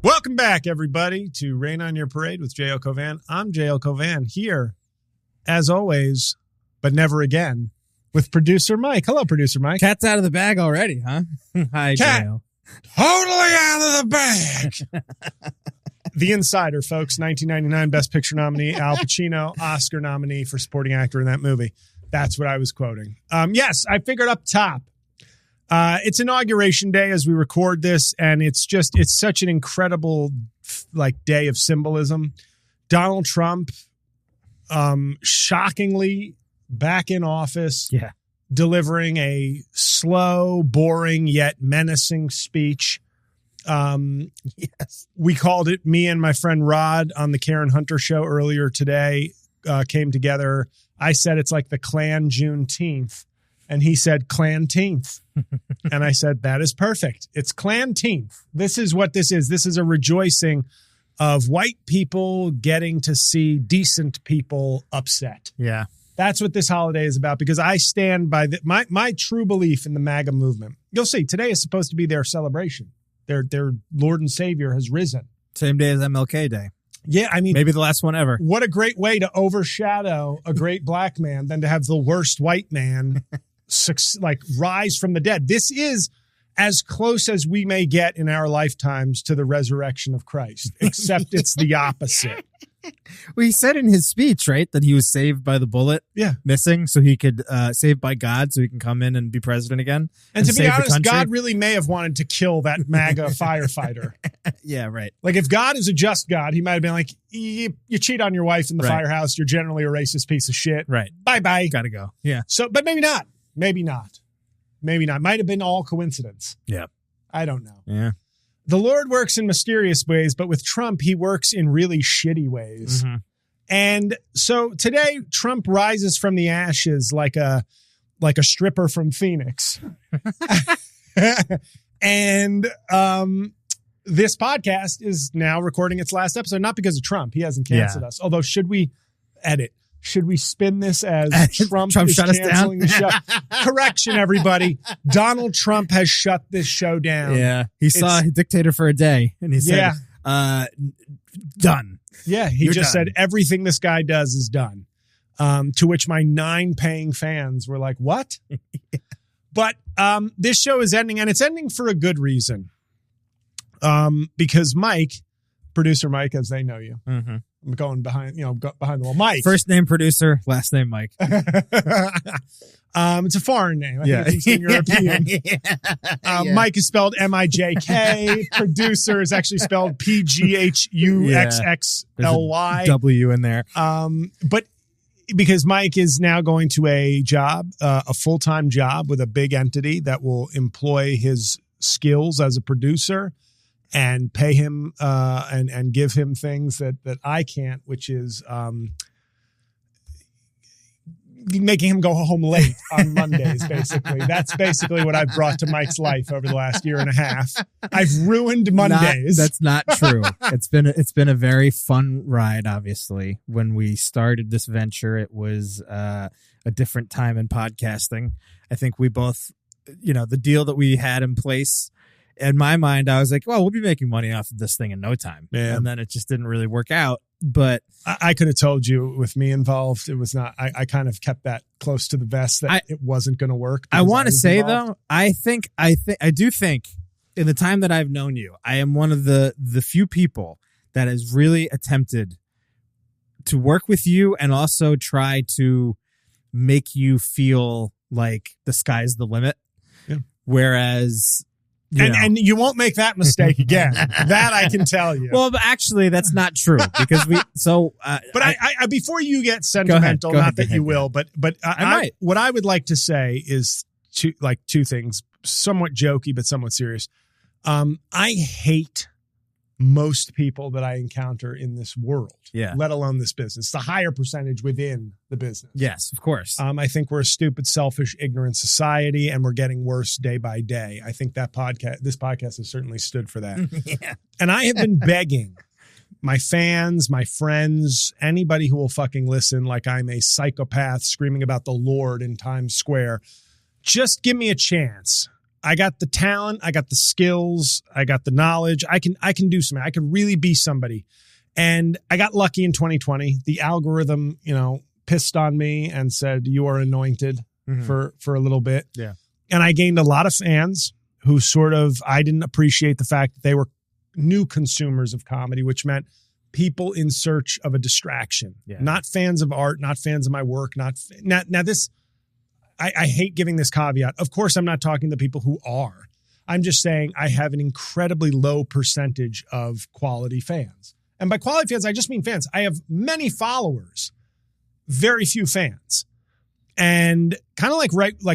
Welcome back, everybody, to Rain on Your Parade with J-L Cauvin. I'm J-L Cauvin here, as always, but never again, with producer Mike. Hello, producer Mike. Cat's out of the bag already, huh? Hi, Cat, J-L. Totally out of the bag. The Insider, folks, 1999 Best Picture nominee, Al Pacino, Oscar nominee for supporting actor in that movie. That's what I was quoting. Yes, I figured up top. It's Inauguration Day as we record this, and it's such an incredible day of symbolism. Donald Trump, shockingly back in office, delivering a slow, boring, yet menacing speech. We called it, me and my friend Rod on the Karen Hunter show earlier today, came together. I said it's like the Klan Juneteenth, and he said Klanteenth. And I said, that is perfect. It's Klanteenth. This is what this is. This is a rejoicing of white people getting to see decent people upset. Yeah. That's what this holiday is about, because I stand by my true belief in the MAGA movement. You'll see, today is supposed to be their celebration. Their Lord and Savior has risen. Same day as MLK Day. Yeah, I mean, maybe the last one ever. What a great way to overshadow a great black man than to have the worst white man rise from the dead. This is as close as we may get in our lifetimes to the resurrection of Christ, except it's the opposite. Well, he said in his speech, right, that he was saved by the bullet, missing, so he could saved by God, so he can come in and be president again. And to be honest, God really may have wanted to kill that MAGA firefighter. Yeah, right. Like, if God is a just God, he might have been like, you cheat on your wife in the firehouse, you're generally a racist piece of shit. Right. Bye-bye. Gotta go. Yeah. So, but maybe not. Maybe not. Maybe not. Might have been all coincidence. Yeah. I don't know. Yeah. The Lord works in mysterious ways, but with Trump, he works in really shitty ways. Mm-hmm. And so today, Trump rises from the ashes like a stripper from Phoenix. And this podcast is now recording its last episode, not because of Trump. He hasn't canceled us. Although, should we spin this as Trump is shut us canceling down? the show? Correction, everybody. Donald Trump has shut this show down. Yeah. He saw a dictator for a day, and he said, done. Yeah, he just said everything this guy does is done. To which my 9 paying fans were like, what? But this show is ending, and it's ending for a good reason. Because Mike, producer Mike, as they know you, I'm going behind the wall. Mike. First name producer, last name Mike. It's a foreign name. I think it's Eastern European. Mike is spelled M-I-J-K. Producer is actually spelled P-G-H-U-X-X-L-Y. W in there. But because Mike is now going to a job, a full-time job with a big entity that will employ his skills as a producer and pay him and give him things that I can't, which is making him go home late on Mondays, basically. That's basically what I've brought to Mike's life over the last year and a half. I've ruined Mondays. That's not true. It's been a very fun ride, obviously. When we started this venture, it was a different time in podcasting. I think we both, the deal that we had in place, in my mind, I was like, well, we'll be making money off of this thing in no time. Yeah. And then it just didn't really work out. But I could have told you with me involved, it was not. I kind of kept that close to the vest that it wasn't going to work. I want to say, though, I do think in the time that I've known you, I am one of the few people that has really attempted to work with you and also try to make you feel like the sky's the limit. Yeah. Whereas... And you won't make that mistake again. That I can tell you. Well, but actually, that's not true because we. So, but I before you get sentimental, go ahead, not that you will, but I might. What I would like to say is two things, somewhat jokey but somewhat serious. I hate most people that I encounter in this world, let alone this business. The higher percentage within the business. Yes, of course. I think we're a stupid, selfish, ignorant society, and we're getting worse day by day. I think this podcast has certainly stood for that. Yeah. And I have been begging my fans, my friends, anybody who will fucking listen like I'm a psychopath screaming about the Lord in Times Square, just give me a chance. I got the talent, I got the skills, I got the knowledge. I can do something. I could really be somebody. And I got lucky in 2020. The algorithm, pissed on me and said, you are anointed for a little bit. Yeah. And I gained a lot of fans who I didn't appreciate the fact that they were new consumers of comedy, which meant people in search of a distraction, not fans of art, not fans of my work, now this, I hate giving this caveat. Of course, I'm not talking to people who are. I'm just saying I have an incredibly low percentage of quality fans. And by quality fans, I just mean fans. I have many followers, very few fans. And kind of like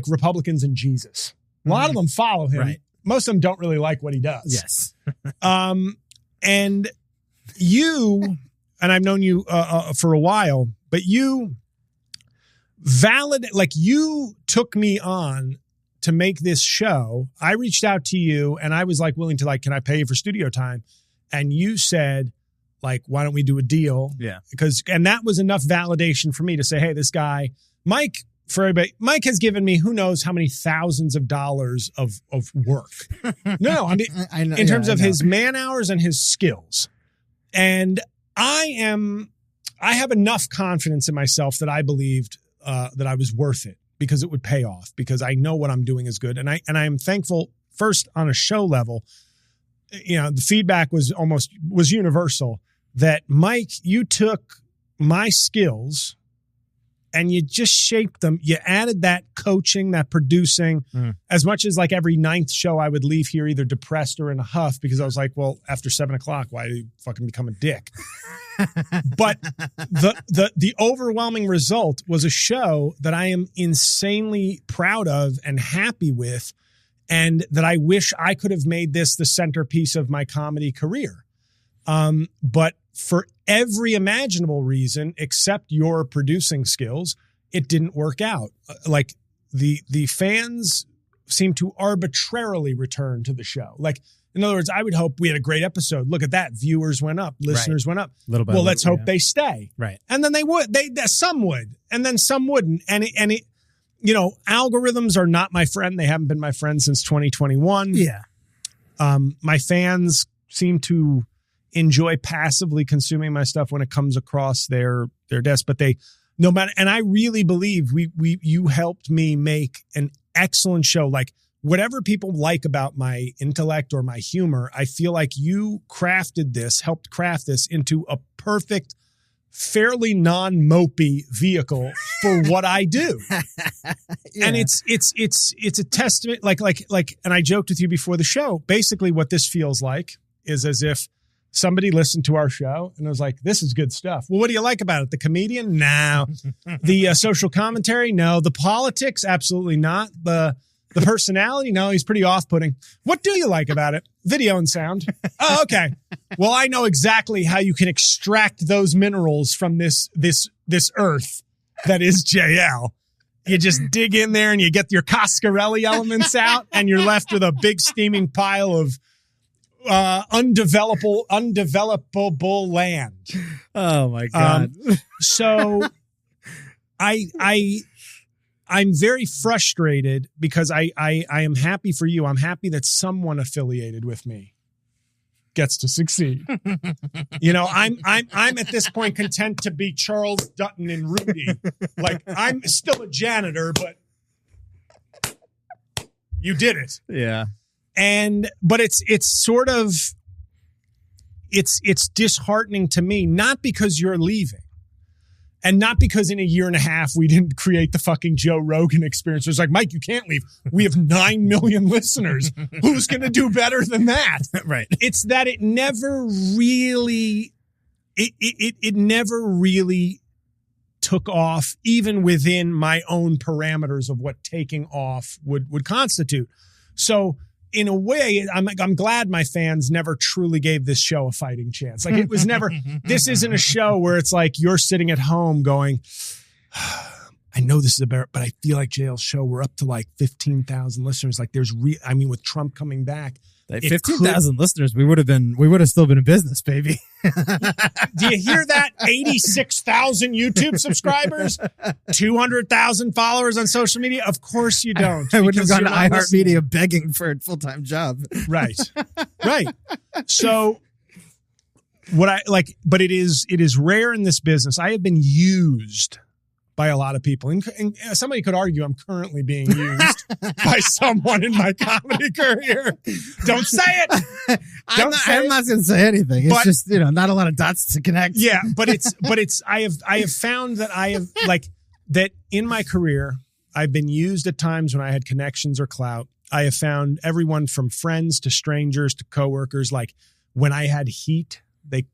Republicans and Jesus. A lot of them follow him. Right. Most of them don't really like what he does. Yes. And you, and I've known you for a while, but you you took me on to make this show. I reached out to you and I was willing to can I pay you for studio time? And you said, why don't we do a deal? Yeah. And that was enough validation for me to say, hey, this guy, Mike, for everybody, Mike has given me who knows how many thousands of dollars of work. No, I mean, I know, in terms of his man hours and his skills. And I have enough confidence in myself that I believed that I was worth it because it would pay off, because I know what I'm doing is good. And I am thankful, first on a show level, the feedback was universal that, Mike, you took my skills and you just shaped them. You added that coaching, that producing, as much as every ninth show I would leave here either depressed or in a huff because I was like, well, after 7:00, why do you fucking become a dick? But the overwhelming result was a show that I am insanely proud of and happy with, and that I wish I could have made this the centerpiece of my comedy career. But for every imaginable reason, except your producing skills, it didn't work out. The fans seem to arbitrarily return to the show. In other words, I would hope we had a great episode. Look at that. Viewers went up. Listeners went up. Little by well, little, let's hope they stay. Right. And then they would. Some would. And then some wouldn't. And it algorithms are not my friend. They haven't been my friend since 2021. Yeah. My fans seem to enjoy passively consuming my stuff when it comes across their desk, but no matter, and I really believe you helped me make an excellent show. Whatever people like about my intellect or my humor, I feel like you helped craft this into a perfect, fairly non-mopey vehicle for what I do. Yeah. And it's a testament, and I joked with you before the show, basically what this feels like is as if somebody listened to our show and was like, this is good stuff. Well, what do you like about it? The comedian? No. The social commentary? No. The politics? Absolutely not. The personality? No, he's pretty off-putting. What do you like about it? Video and sound. Oh, okay. Well, I know exactly how you can extract those minerals from this earth that is JL. You just dig in there and you get your Coscarelli elements out and you're left with a big steaming pile of undevelopable land. Oh my God. So I'm very frustrated because I am happy for you. I'm happy that someone affiliated with me gets to succeed. I'm at this point content to be Charles Dutton and Rudy. I'm still a janitor, but you did it. Yeah. But it's sort of, it's disheartening to me, not because you're leaving. And not because in a year and a half we didn't create the fucking Joe Rogan experience. It was like, Mike, you can't leave. We have 9 million listeners. Who's going to do better than that? Right. It's that it never really took off, even within my own parameters of what taking off would constitute. So in a way, I'm glad my fans never truly gave this show a fighting chance. It was never, this isn't a show where it's like you're sitting at home going, I I know this is but I feel like JL's show, we're up to like 15,000 listeners. Like there's with Trump coming back, 15,000 listeners, we would have still been in business, baby. Do you hear that? 86,000 YouTube subscribers, 200,000 followers on social media. Of course you don't. I wouldn't have gone to iHeartMedia begging for a full-time job. Right. So but it is rare in this business. I have been used by a lot of people. And somebody could argue I'm currently being used by someone in my comedy career. Don't say it. I'm not going to say anything. It's just, not a lot of dots to connect. Yeah, but I have found that that in my career, I've been used at times when I had connections or clout. I have found everyone from friends to strangers to coworkers, like when I had heat,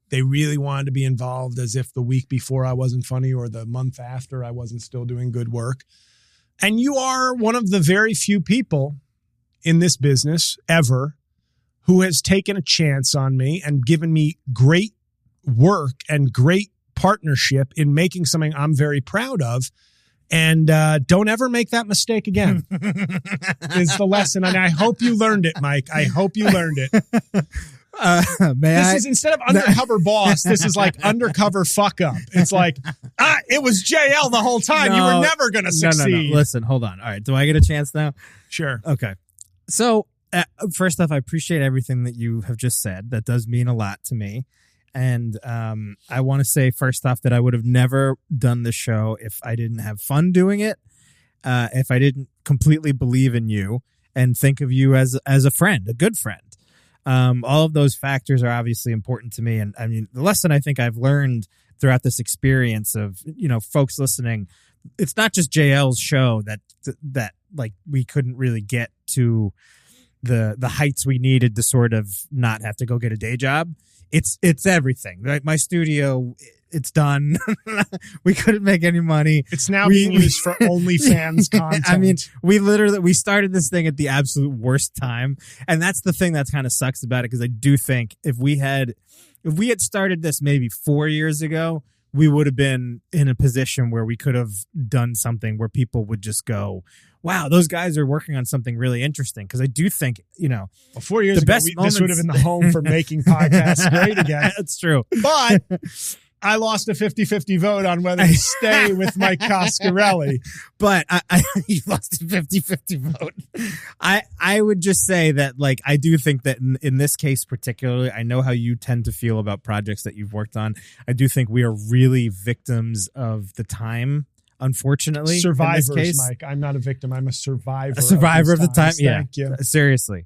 they really wanted to be involved as if the week before I wasn't funny or the month after I wasn't still doing good work. And you are one of the very few people in this business ever who has taken a chance on me and given me great work and great partnership in making something I'm very proud of. And don't ever make that mistake again is the lesson. And I hope you learned it, Mike. I hope you learned it. This is instead of undercover boss, this is like undercover fuck up. It's like, it was JL the whole time. You were never going to succeed. No. Listen, hold on. All right. Do I get a chance now? Sure. Okay. So first off, I appreciate everything that you have just said. That does mean a lot to me. And I want to say first off that I would have never done this show if I didn't have fun doing it, if I didn't completely believe in you and think of you as a friend, a good friend. All of those factors are obviously important to me. And I mean, the lesson I think I've learned throughout this experience of, folks listening, it's not just JL's show that like we couldn't really get to the heights we needed to sort of not have to go get a day job. It's everything, right? My studio, it's done. We couldn't make any money. It's now being used for OnlyFans content. I mean, we started this thing at the absolute worst time. And that's the thing that kind of sucks about it. Cause I do think if we had started this maybe 4 years ago, we would have been in a position where we could have done something where people would just go, wow, those guys are working on something really interesting. Because I do think, 4 years ago, this would have been the home for making podcasts great again. That's true. But I lost a 50-50 vote on whether to stay with Mike Coscarelli. But you lost a 50-50 vote. I would just say that, like, I do think that in this case particularly, I know how you tend to feel about projects that you've worked on. I do think we are really victims of the time. Unfortunately, survivors, in this case. Mike. I'm not a victim. I'm a survivor. A survivor of the time. Thank you. Seriously.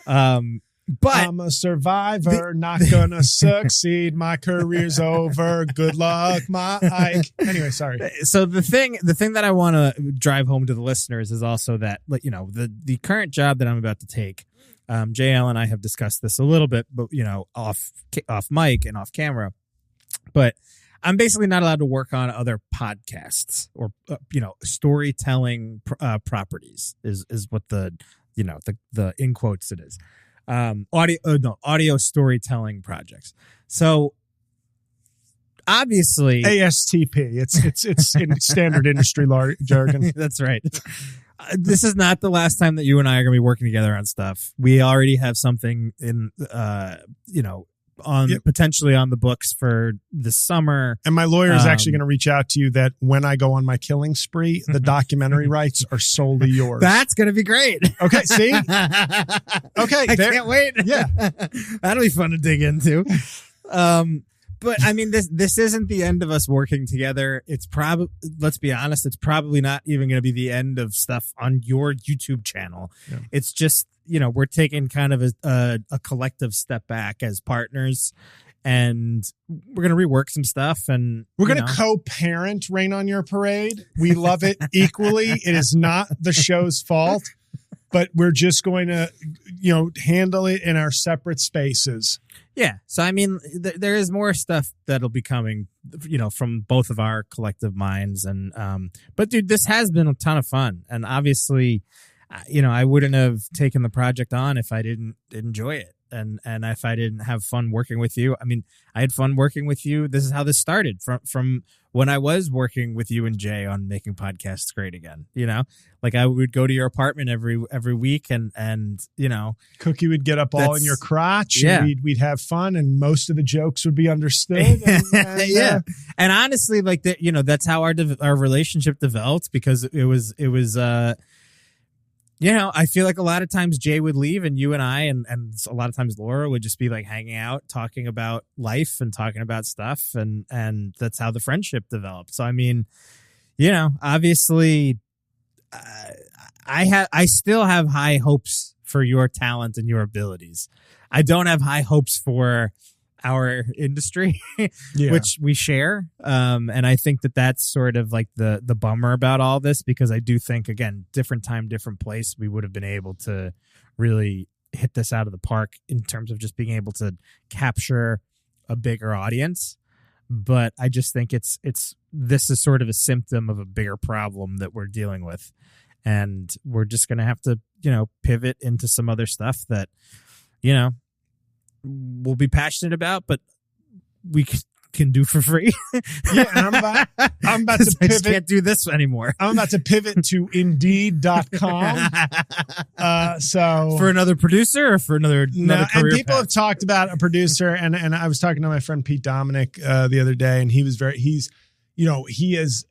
But I'm a survivor, not gonna succeed. My career's over. Good luck, Mike. Anyway, sorry. So the thing that I want to drive home to the listeners is also that, the current job that I'm about to take. JL and I have discussed this a little bit, but off mic and off camera. But I'm basically not allowed to work on other podcasts or storytelling properties is what the in quotes it is. Audio storytelling projects. So obviously ASTP. It's in standard industry jargon. That's right. This is not the last time that you and I are going to be working together on stuff. We already have something in potentially on the books for this summer. And my lawyer is actually going to reach out to you that when I go on my killing spree, the documentary rights are solely yours. That's going to be great. Okay, see? Okay. I can't wait. Yeah. That'll be fun to dig into. But I mean, this isn't the end of us working together. It's let's be honest, it's probably not even going to be the end of stuff on your YouTube channel. Yeah. It's just, we're taking kind of a collective step back as partners, and we're going to rework some stuff, and we're going to co-parent Rain on Your Parade. We love it equally. It is not the show's fault, but we're just going to, handle it in our separate spaces. Yeah. So, I mean, there is more stuff that'll be coming, from both of our collective minds. And, but dude, this has been a ton of fun. And obviously, I wouldn't have taken the project on if I didn't enjoy it. and if I didn't have fun working with you, I mean, I had fun working with you. This is how this started from when I was working with you and Jay on making podcasts great again. You know, like I would go to your apartment every week, and you know, Cookie would get up all in your crotch. Yeah, and we'd have fun, and most of the jokes would be understood. And, yeah, and honestly, like that, you know, that's how our relationship developed, because it was. You know, I feel like a lot of times Jay would leave, and you and I and a lot of times Laura would just be like hanging out, talking about life and talking about stuff. And that's how the friendship developed. So, I mean, you know, obviously I still have high hopes for your talent and your abilities. I don't have high hopes for our industry, which we share. And I think that's sort of like the bummer about all this, because I do think, again, different time, different place, we would have been able to really hit this out of the park in terms of just being able to capture a bigger audience. But I just think this is sort of a symptom of a bigger problem that we're dealing with. And we're just going to have to, you know, pivot into some other stuff that, you know, we'll be passionate about, but we can do for free. Yeah, and I'm about to pivot. I just can't do this anymore. I'm about to pivot to Indeed.com. So for another producer or for another career and people path? have talked about a producer, and I was talking to my friend Pete Dominic the other day, and he is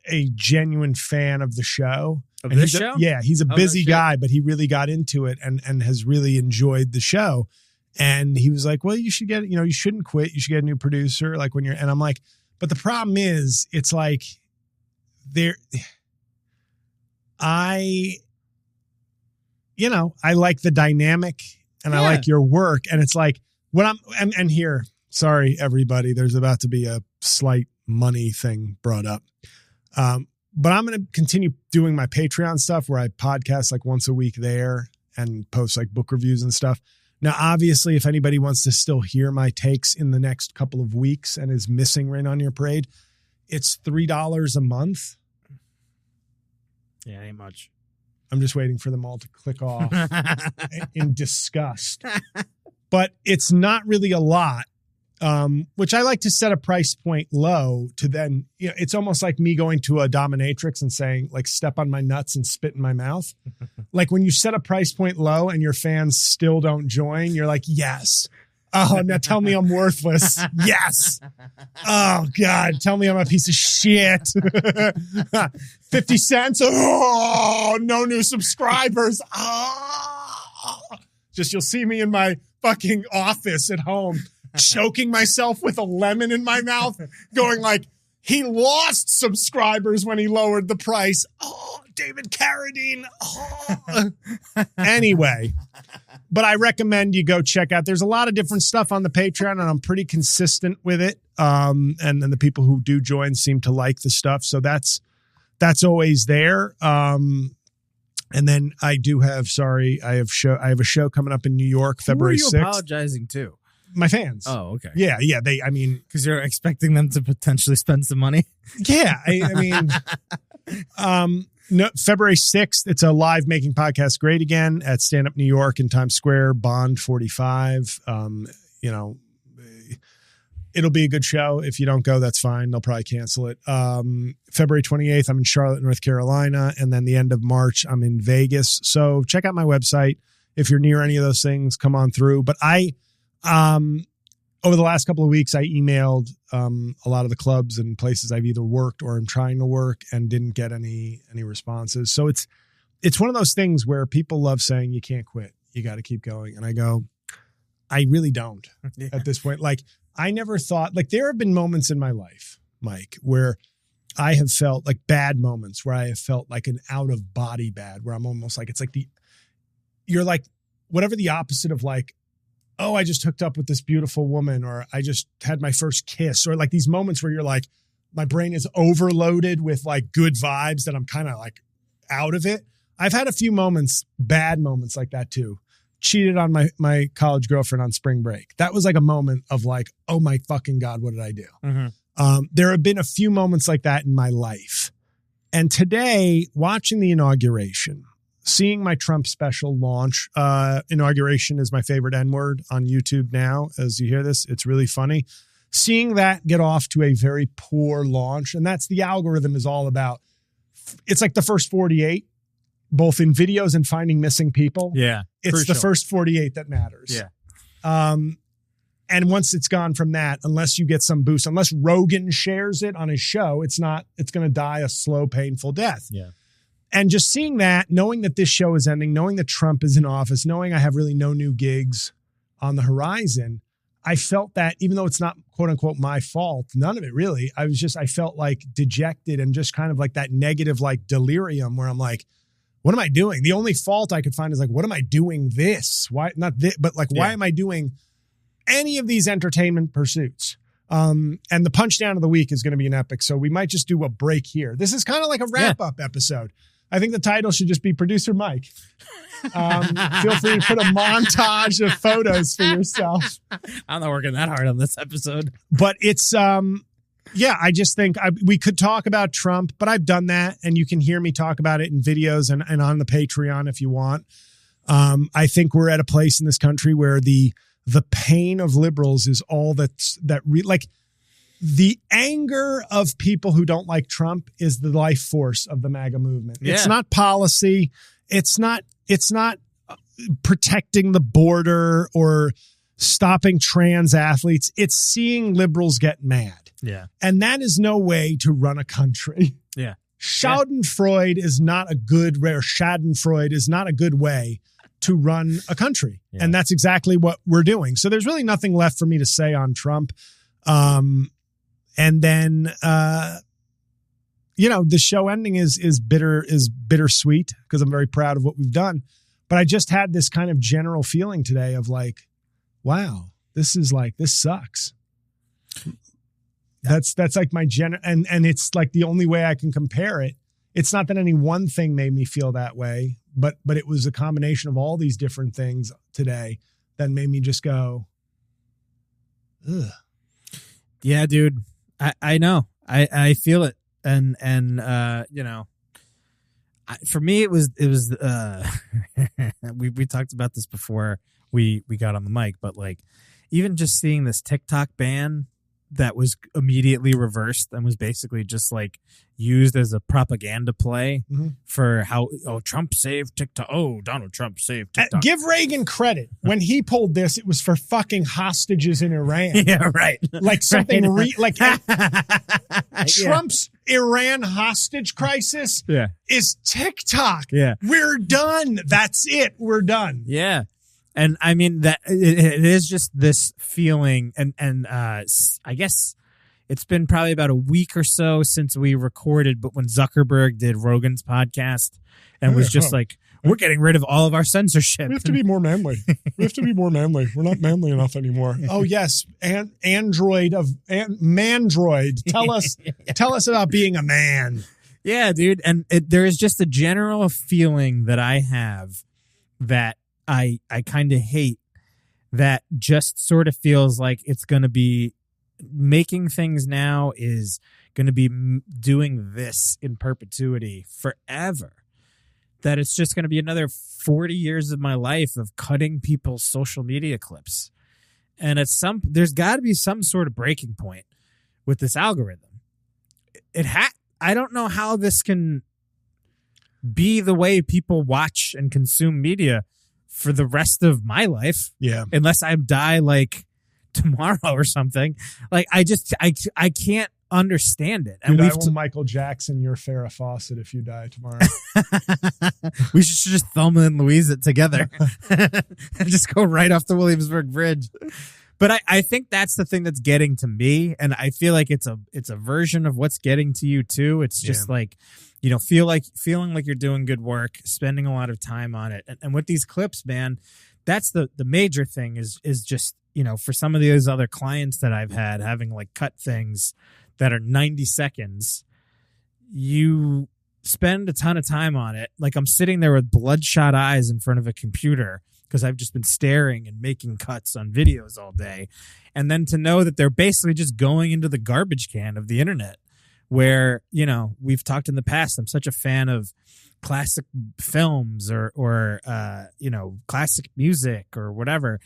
a genuine fan of the show. Of this show? He's a busy guy, but he really got into it and has really enjoyed the show. And he was like, well, you should you shouldn't quit. You should get a new producer. Like and I'm like, but the problem is, it's like I like the dynamic, and I like your work. And it's like and here, sorry, everybody, there's about to be a slight money thing brought up. But I'm going to continue doing my Patreon stuff where I podcast like once a week there and post like book reviews and stuff. Now, obviously, if anybody wants to still hear my takes in the next couple of weeks and is missing Rain on Your Parade, it's $3 a month. Yeah, ain't much. I'm just waiting for them all to click off in disgust. But it's not really a lot, which I like to set a price point low to then, it's almost like me going to a dominatrix and saying, like, step on my nuts and spit in my mouth. Like when you set a price point low and your fans still don't join, you're like, yes. Oh, now tell me I'm worthless. Yes. Oh, God. Tell me I'm a piece of shit. 50 cents. Oh, no new subscribers. Oh. Just you'll see me in my fucking office at home, choking myself with a lemon in my mouth, going like, he lost subscribers when he lowered the price. Oh, David Carradine. Oh. Anyway, but I recommend you go check out. There's a lot of different stuff on the Patreon, and I'm pretty consistent with it. And then the people who do join seem to like the stuff. So that's always there. And then I do have, I have a show coming up in New York, February 6th. Who are you apologizing to? My fans. Oh, okay. Yeah. Because you're expecting them to potentially spend some money. Yeah. No, February 6th, it's a live Making Podcasts Great Again at Stand Up New York in Times Square, Bond 45. It'll be a good show. If you don't go, that's fine. They'll probably cancel it. February 28th, I'm in Charlotte, North Carolina. And then the end of March, I'm in Vegas. So check out my website. If you're near any of those things, come on through. But over the last couple of weeks, I emailed a lot of the clubs and places I've either worked or am trying to work and didn't get any responses. So it's one of those things where people love saying you can't quit. You got to keep going. And I go, I really don't at this point. Like, I never thought, like, there have been moments in my life, Mike, where I have felt like bad moments where I have felt like an out of body bad, where I'm almost like, it's like you're like, whatever the opposite of like, oh, I just hooked up with this beautiful woman, or I just had my first kiss, or like these moments where you're like, my brain is overloaded with like good vibes that I'm kind of like out of it. I've had a few moments, bad moments like that too. Cheated on my college girlfriend on spring break. That was like a moment of like, oh my fucking God, what did I do? Mm-hmm. There have been a few moments like that in my life. And today, watching the inauguration, seeing my Trump special launch, inauguration is my favorite N-word on YouTube now. As you hear this, it's really funny. Seeing that get off to a very poor launch, and that's the algorithm is all about. It's like the first 48, both in videos and finding missing people. Yeah. It's crucial. the first 48 that matters. Yeah. And once it's gone from that, unless you get some boost, unless Rogan shares it on his show, it's going to die a slow, painful death. Yeah. And just seeing that, knowing that this show is ending, knowing that Trump is in office, knowing I have really no new gigs on the horizon, I felt that even though it's not quote unquote my fault, none of it really, I felt like dejected and just kind of like that negative, like delirium where I'm like, what am I doing? The only fault I could find is like, what am I doing this? Why not this? But like, why am I doing any of these entertainment pursuits? And the punchdown of the week is going to be an epic. So we might just do a break here. This is kind of like a wrap up episode. I think the title should just be Producer Mike. Feel free to put a montage of photos for yourself. I'm not working that hard on this episode. But it's, I just think we could talk about Trump, but I've done that. And you can hear me talk about it in videos and on the Patreon if you want. I think we're at a place in this country where the pain of liberals is all like the anger of people who don't like Trump is the life force of the MAGA movement. Yeah. It's not policy. It's not protecting the border or stopping trans athletes. It's seeing liberals get mad. Yeah. And that is no way to run a country. Yeah. Schadenfreude is not a good way to run a country. Yeah. And that's exactly what we're doing. So there's really nothing left for me to say on Trump. And then, the show ending is bittersweet because I'm very proud of what we've done. But I just had this kind of general feeling today of like, wow, this sucks. That's like my and it's like the only way I can compare it. It's not that any one thing made me feel that way, but it was a combination of all these different things today that made me just go, ugh. Yeah, dude. I know. I feel it. And for me, it was we talked about this before we got on the mic, but like even just seeing this TikTok ban that was immediately reversed and was basically just like used as a propaganda play for how Trump saved TikTok. Donald Trump saved TikTok. Give Reagan credit. When he pulled this, it was for fucking hostages in Iran. Yeah, right. Like something Trump's Iran hostage crisis is TikTok. Yeah. We're done. That's it. We're done. Yeah. And I mean that it is just this feeling, and I guess it's been probably about a week or so since we recorded, but when Zuckerberg did Rogan's podcast and was just like, we're getting rid of all of our censorship. We have to be more manly. We're not manly enough anymore. Oh yes, Mandroid. Tell us about being a man. Yeah, dude. And there is just a general feeling that I have that I kind of hate, that just sort of feels like it's going to be making things now is going to be doing this in perpetuity forever. That it's just going to be another 40 years of my life of cutting people's social media clips. And there's got to be some sort of breaking point with this algorithm. I don't know how this can be the way people watch and consume media for the rest of my life. Yeah. Unless I die like tomorrow or something. Like I can't understand it. And I will Michael Jackson your Farrah Fawcett if you die tomorrow. We should just Thelma and Louise it together and just go right off the Williamsburg Bridge. But I think that's the thing that's getting to me, and I feel like it's a version of what's getting to you too. It's just like, feeling like you're doing good work, spending a lot of time on it, and with these clips, man, that's the major thing is just for some of those other clients that I've had having like cut things that are 90 seconds, you spend a ton of time on it. Like I'm sitting there with bloodshot eyes in front of a computer because I've just been staring and making cuts on videos all day. And then to know that they're basically just going into the garbage can of the internet where, you know, we've talked in the past, I'm such a fan of classic films or you know, classic music or whatever.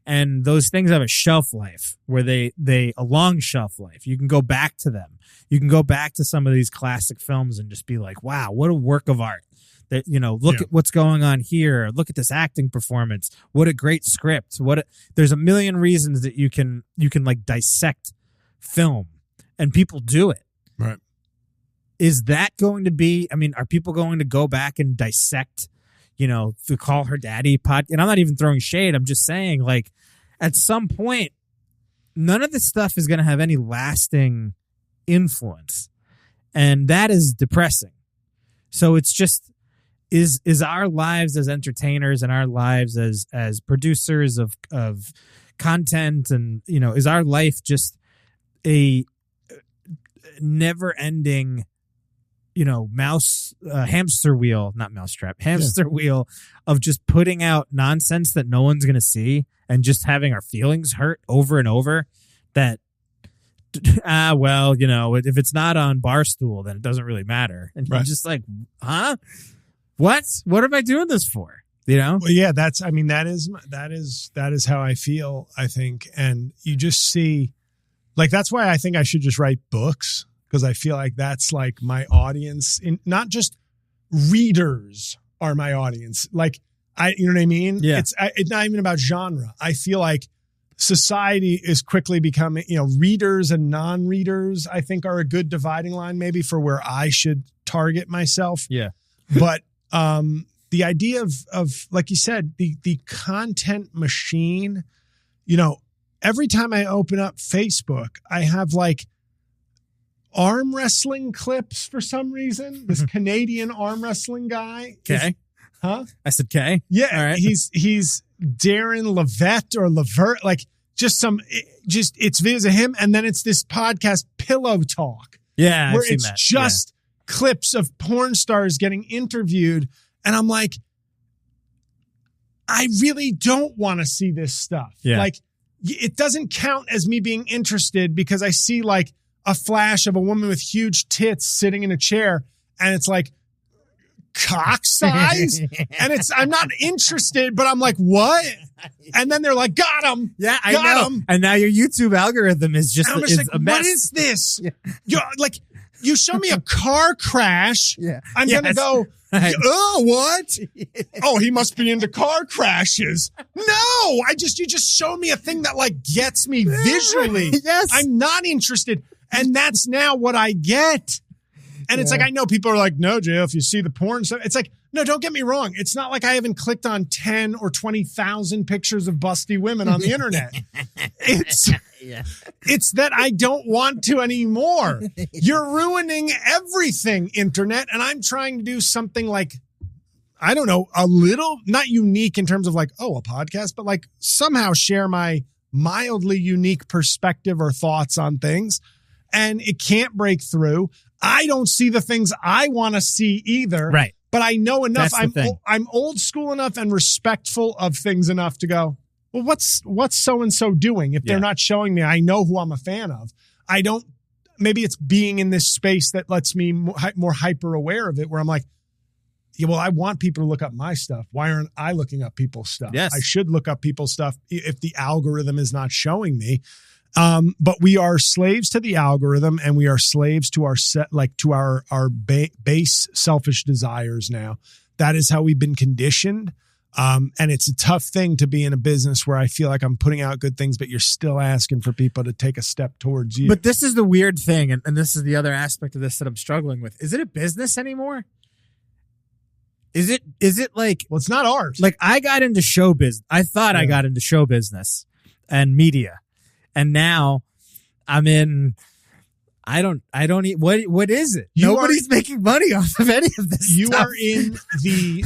And those things have a shelf life where a long shelf life. You can go back to them. You can go back to some of these classic films and just be like, wow, what a work of art. That, you know, look at what's going on here. Look at this acting performance. What a great script. There's a million reasons that you can like dissect film, and people do it. Right. Is that going to be, I mean, are people going to go back and dissect, you know, the Call Her Daddy pod? And I'm not even throwing shade. I'm just saying, like, at some point, none of this stuff is going to have any lasting influence. And that is depressing. So it's just, is our lives as entertainers and our lives as producers of content, and, you know, is our life just a never ending, you know, hamster wheel of just putting out nonsense that no one's going to see and just having our feelings hurt over and over? That, well, you know, if it's not on Barstool, then it doesn't really matter. And you're just like, huh? What am I doing this for? You know? Well, yeah, that is how I feel, I think. And you just see, like, that's why I think I should just write books, because I feel like that's like my audience. Not just readers are my audience. Like, you know what I mean? Yeah. It's not even about genre. I feel like society is quickly becoming, you know, readers and non-readers, I think, are a good dividing line maybe for where I should target myself. Yeah. But the idea of like you said, the content machine, you know, every time I open up Facebook, I have like arm wrestling clips for some reason. This Canadian arm wrestling guy. Okay. Huh? I said K. Yeah. All right. He's Darren Levette or Levert, like it's videos of him. And then it's this podcast, Pillow Talk. Yeah. Where I've seen it's that. just clips of porn stars getting interviewed. And I'm like, I really don't want to see this stuff. Yeah. Like, it doesn't count as me being interested because I see like a flash of a woman with huge tits sitting in a chair, and it's like cock size. And I'm not interested, but I'm like, what? And then they're like, got him. Yeah, I know. Him. And now your YouTube algorithm is just like, a mess. What is this? Yeah. You show me a car crash. Yeah. I'm going to go, oh, what? Oh, he must be into car crashes. No, you just show me a thing that like gets me visually. Yes. I'm not interested. And that's now what I get. And it's like, I know people are like, no, Jay, if you see the porn stuff, it's like, no, don't get me wrong. It's not like I haven't clicked on 10 or 20,000 pictures of busty women on the internet. It's that I don't want to anymore. You're ruining everything, internet. And I'm trying to do something like, I don't know, a little, not unique in terms of like, oh, a podcast, but like somehow share my mildly unique perspective or thoughts on things. And it can't break through. I don't see the things I want to see either. Right. But I know enough. I'm old school enough and respectful of things enough to go, well, what's so-and-so doing? If they're not showing me, I know who I'm a fan of. Maybe it's being in this space that lets me more hyper aware of it, where I'm like, yeah, well, I want people to look up my stuff. Why aren't I looking up people's stuff? Yes. I should look up people's stuff if the algorithm is not showing me. But we are slaves to the algorithm, and we are slaves to our base selfish desires now. That is how we've been conditioned. And it's a tough thing to be in a business where I feel like I'm putting out good things, but you're still asking for people to take a step towards you. But this is the weird thing. And this is the other aspect of this that I'm struggling with. Is it a business anymore? Is it like, well, it's not ours. Like, I got into show business. I thought I got into show business and media. And now I'm in, what is it? Nobody's making money off of any of this You stuff. are in the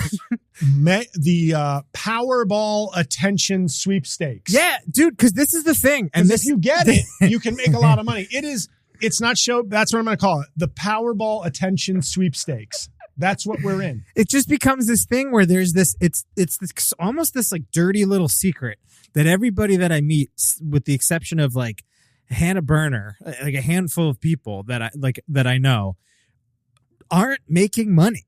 Powerball attention sweepstakes. Yeah, dude, because this is the thing. And if you get it, you can make a lot of money. It's not show. That's what I'm going to call it. The Powerball attention sweepstakes. That's what we're in. It just becomes this thing where there's this, it's almost this like dirty little secret that everybody that I meet, with the exception of like, Hannah Burner, like a handful of people that I know aren't making money.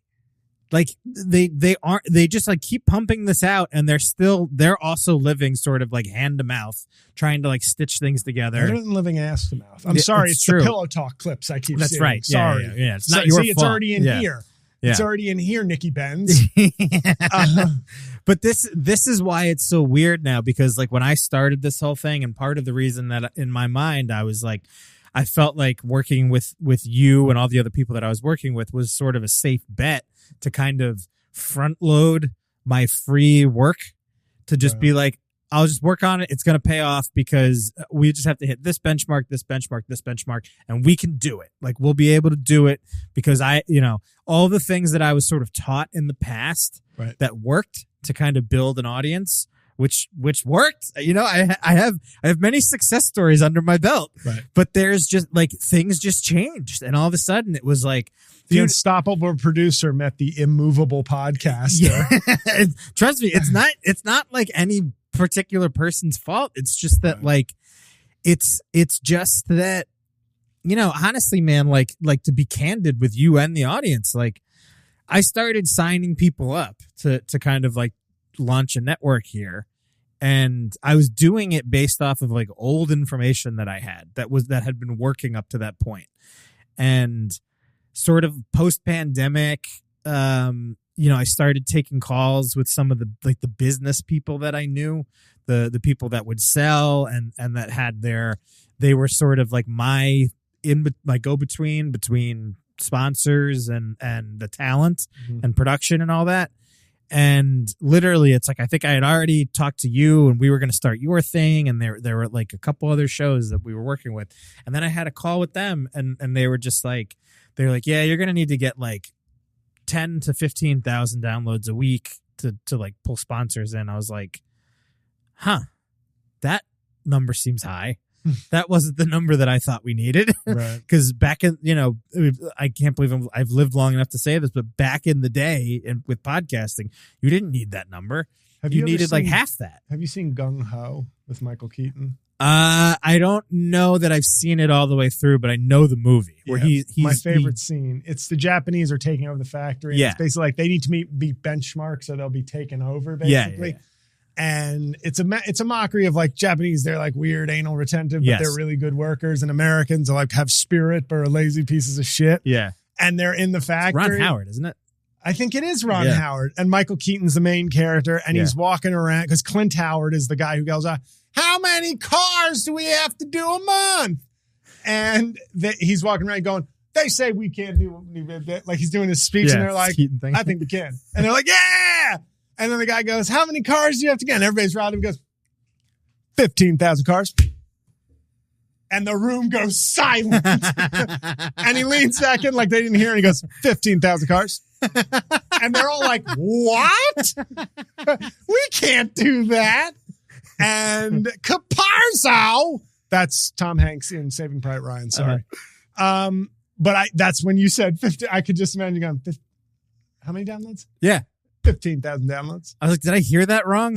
Like they just like keep pumping this out, and they're also living sort of like hand to mouth, trying to like stitch things together. Better than living ass to mouth. I'm sorry, it's true. The pillow talk clips I keep That's seeing. right. Sorry. Yeah. It's not your fault. It's already in here. Yeah. It's already in here, Nikki Benz. But this is why it's so weird now, because like when I started this whole thing, and part of the reason that in my mind I was like, I felt like working with you and all the other people that I was working with was sort of a safe bet to kind of front load my free work, to just be like, I'll just work on it. It's going to pay off because we just have to hit this benchmark, and we can do it. Like, we'll be able to do it because all the things that I was sort of taught in the past that worked to kind of build an audience, which worked. I have many success stories under my belt, but there's just like things just changed, and all of a sudden it was like the unstoppable producer met the immovable podcaster. Yeah. Trust me, it's not like any particular person's fault. It's just that like it's just that, honestly, man, like to be candid with you and the audience, like I started signing people up to kind of like launch a network here, and I was doing it based off of like old information that I had that had been working up to that point. And sort of post pandemic, I started taking calls with some of the business people that I knew, the people that would sell and that had they were sort of like my go between sponsors and the talent and production and all that. And literally, it's like, I think I had already talked to you, and we were going to start your thing, and there were like a couple other shows that we were working with, and then I had a call with them, and they were just like, yeah, you're going to need to get like 10 to 15,000 downloads a week to like pull sponsors in. I was like, that number seems high. That wasn't the number that I thought we needed. Because back in, I can't believe I've lived long enough to say this, but back in the day and with podcasting, you didn't need that number. You needed like half that. Have you seen Gung Ho with Michael Keaton? I don't know that I've seen it all the way through, but I know the movie where he's my favorite scene. It's the Japanese are taking over the factory. Yeah. It's basically like they need to be benchmarked, so they'll be taken over basically. Yeah. And it's a mockery of like Japanese. They're like weird, anal retentive, but they're really good workers. And Americans are like have spirit, but are lazy pieces of shit. Yeah. And they're in the factory. It's Ron Howard, isn't it? I think it is Ron Howard. And Michael Keaton's the main character. And he's walking around because Clint Howard is the guy who goes, how many cars do we have to do a month? And he's walking around going, they say we can't do it. Like he's doing his speech and they're like, I think we can. And they're like, yeah. And then the guy goes, how many cars do you have to get? And everybody's around him goes, 15,000 cars. And the room goes silent. And he leans back in like they didn't hear. And he goes, 15,000 cars. And they're all like, what? We can't do that. And Caparzo. That's Tom Hanks in Saving Private Ryan. Sorry. But that's when you said 50. I could just imagine going, how many downloads? Yeah. 15,000 downloads. I was like, did I hear that wrong?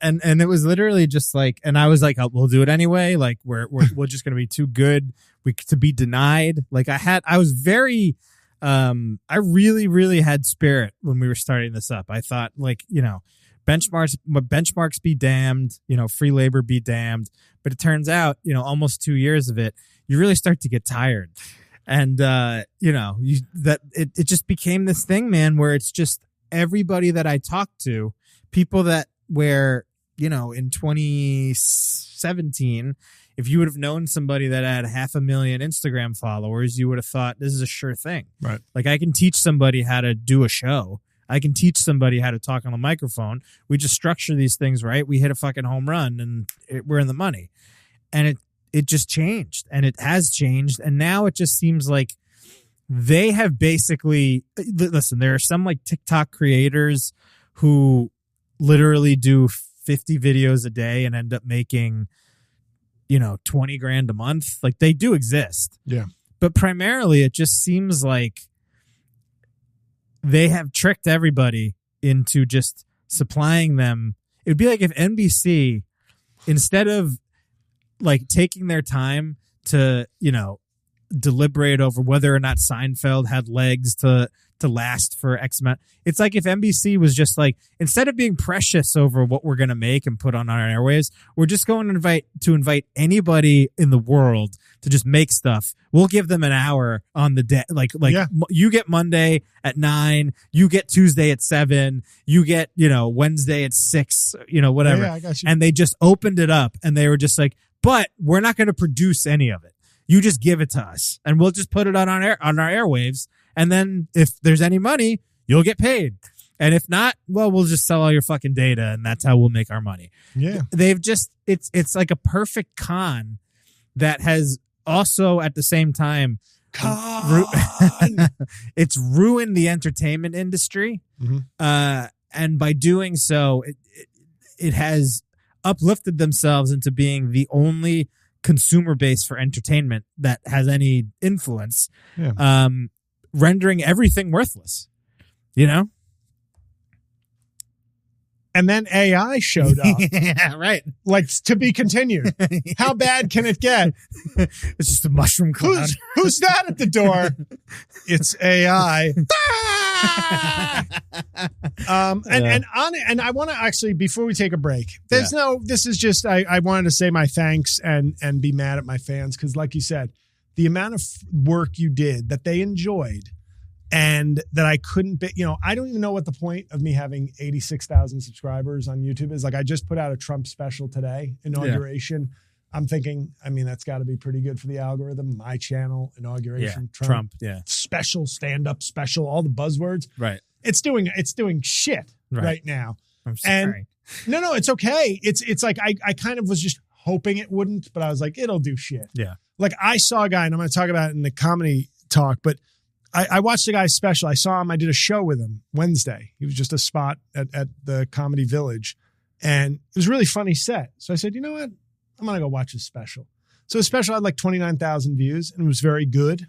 and it was literally just like, and I was like, we'll do it anyway. Like we're just going to be too good to be denied. Like I was very, I really, really had spirit when we were starting this up. I thought like, benchmarks be damned, free labor be damned. But it turns out, almost 2 years of it, you really start to get tired. And, it just became this thing, man, where it's just, everybody that I talked to, people that where, in 2017, if you would have known somebody that had 500,000 Instagram followers, you would have thought this is a sure thing. Right. Like I can teach somebody how to do a show. I can teach somebody how to talk on a microphone. We just structure these things right. We hit a fucking home run and we're in the money. And it just changed, and it has changed. And now it just seems like they have basically, listen, there are some like TikTok creators who literally do 50 videos a day and end up making, $20,000 a month. Like they do exist. Yeah. But primarily it just seems like they have tricked everybody into just supplying them. It would be like if NBC, instead of like taking their time to, deliberate over whether or not Seinfeld had legs to last for X amount. It's like if NBC was just like, instead of being precious over what we're going to make and put on our airwaves, we're just going to invite anybody in the world to just make stuff. We'll give them an hour on the day. You get Monday at 9, you get Tuesday at 7, you get, Wednesday at 6, whatever. Yeah, I got you. And they just opened it up and they were just like, but we're not going to produce any of it. You just give it to us and we'll just put it on our airwaves. And then if there's any money, you'll get paid. And if not, well, we'll just sell all your fucking data and that's how we'll make our money. Yeah. They've just, it's like a perfect con that has also at the same time, it's ruined the entertainment industry. Mm-hmm. And by doing so, it has uplifted themselves into being the only consumer base for entertainment that has any influence. Yeah. Rendering everything worthless, And then AI showed up. Yeah, right. Like, to be continued. How bad can it get? It's just a mushroom cloud. Who's that at the door? It's AI. And I want to actually, before we take a break, this is just, I wanted to say my thanks and be mad at my fans. Cause like you said, the amount of work you did that they enjoyed and that I couldn't be, I don't even know what the point of me having 86,000 subscribers on YouTube is. Like, I just put out a Trump special today, inauguration. Yeah. I'm thinking, that's got to be pretty good for the algorithm. My channel, inauguration, Trump, special, stand-up special, all the buzzwords. Right. It's doing shit right now. I'm sorry. And no, it's okay. It's like, I kind of was just hoping it wouldn't, but I was like, it'll do shit. Yeah. Like, I saw a guy, and I'm going to talk about it in the comedy talk, but I watched a guy's special. I saw him. I did a show with him Wednesday. He was just a spot at the Comedy Village, and it was a really funny set. So I said, you know what? I'm going to go watch his special. So his special had like 29,000 views, and it was very good.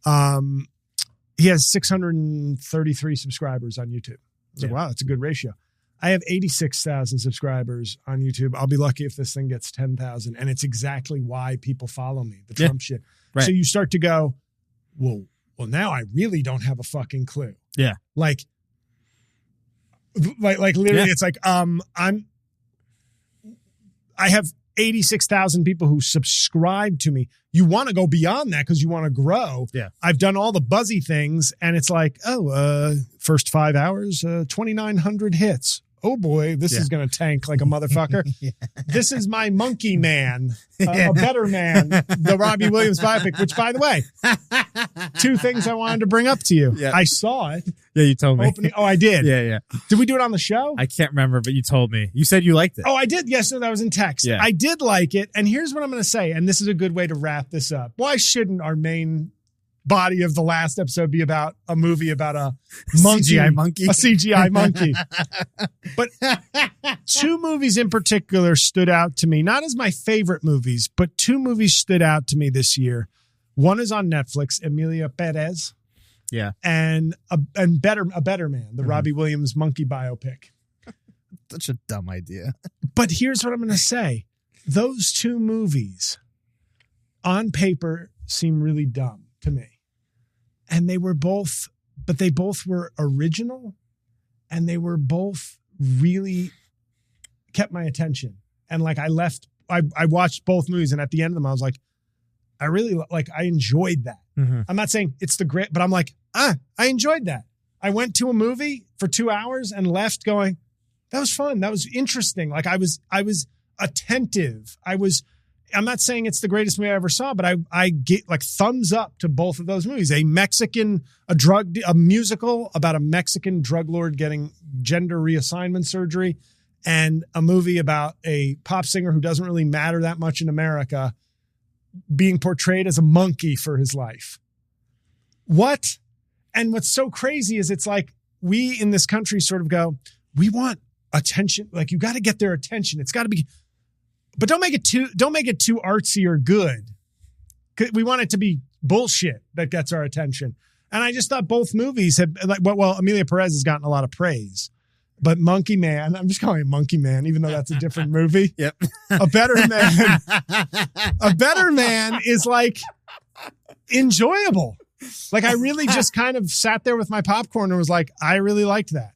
He has 633 subscribers on YouTube. I was like, wow, that's a good ratio. I have 86,000 subscribers on YouTube. I'll be lucky if this thing gets 10,000. And it's exactly why people follow me, the Trump shit. Right. So you start to go, well, now I really don't have a fucking clue. Yeah. Like literally, it's like, I have 86,000 people who subscribe to me. You want to go beyond that because you want to grow. Yeah. I've done all the buzzy things, and it's like, first 5 hours, 2,900 hits. Oh boy, this is going to tank like a motherfucker. This is my Monkey Man, a better man, the Robbie Williams biopic, which, by the way, 2 things I wanted to bring up to you. Yeah. I saw it. Yeah, you told me. Oh, I did. Yeah. Did we do it on the show? I can't remember, but you told me. You said you liked it. Oh, I did. Yes, no, that was in text. Yeah. I did like it. And here's what I'm going to say. And this is a good way to wrap this up. Why shouldn't our main body of the last episode be about a movie about a monkey, CGI monkey? A CGI monkey. But 2 movies in particular stood out to me, not as my favorite movies, but 2 movies stood out to me this year. One is on Netflix, Emilia Perez. Yeah. And a better man, the Robbie Williams monkey biopic. Such a dumb idea. But here's what I'm going to say. Those 2 movies on paper seem really dumb to me. And they both were original, and they were both really kept my attention. And like I watched both movies, and at the end of them, I was like, I enjoyed that. Mm-hmm. I'm not saying it's the great, but I'm like, I enjoyed that. I went to a movie for 2 hours and left going, that was fun. That was interesting. Like I was attentive. I'm not saying it's the greatest movie I ever saw, but I get like thumbs up to both of those movies. A musical about a Mexican drug lord getting gender reassignment surgery, and a movie about a pop singer who doesn't really matter that much in America being portrayed as a monkey for his life. What? And what's so crazy is it's like we in this country sort of go, we want attention. Like you got to get their attention. It's got to be, but don't make it too artsy or good. We want it to be bullshit that gets our attention. And I just thought both movies had Emilia Perez has gotten a lot of praise. But Monkey Man, I'm just calling it Monkey Man, even though that's a different movie. Yep. A Better Man is like enjoyable. Like I really just kind of sat there with my popcorn and was like, I really liked that.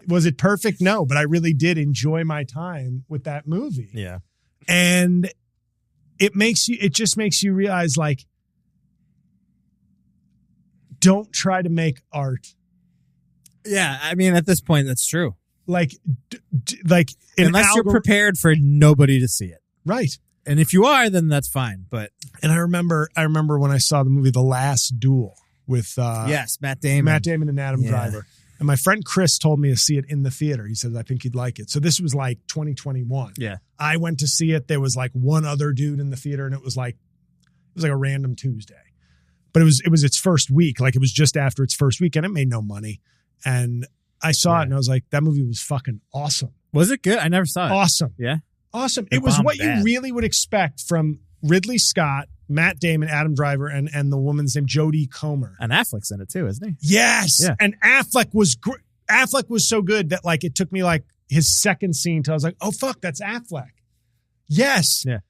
Was it perfect? No, but I really did enjoy my time with that movie. Yeah. And it just makes you realize, like, don't try to make art. Yeah. I mean, at this point, that's true. Like unless you're prepared for nobody to see it. Right. And if you are, then that's fine. But I remember when I saw the movie The Last Duel with yes, Matt Damon and Adam Driver. And my friend Chris told me to see it in the theater. He said, I think you'd like it. So this was like 2021. Yeah. I went to see it. There was like one other dude in the theater, and it was like a random Tuesday. But it was its first week. Like it was just after its first week, and it made no money. And I saw it and I was like, that movie was fucking awesome. Was it good? I never saw it. Awesome. Yeah. Awesome. It was what you really would expect from Ridley Scott, Matt Damon, Adam Driver, and the woman's name, Jodie Comer. And Affleck's in it too, isn't he? Yes. Yeah. And Affleck was so good that like it took me like his second scene till I was like, oh fuck, that's Affleck. Yes. Yeah.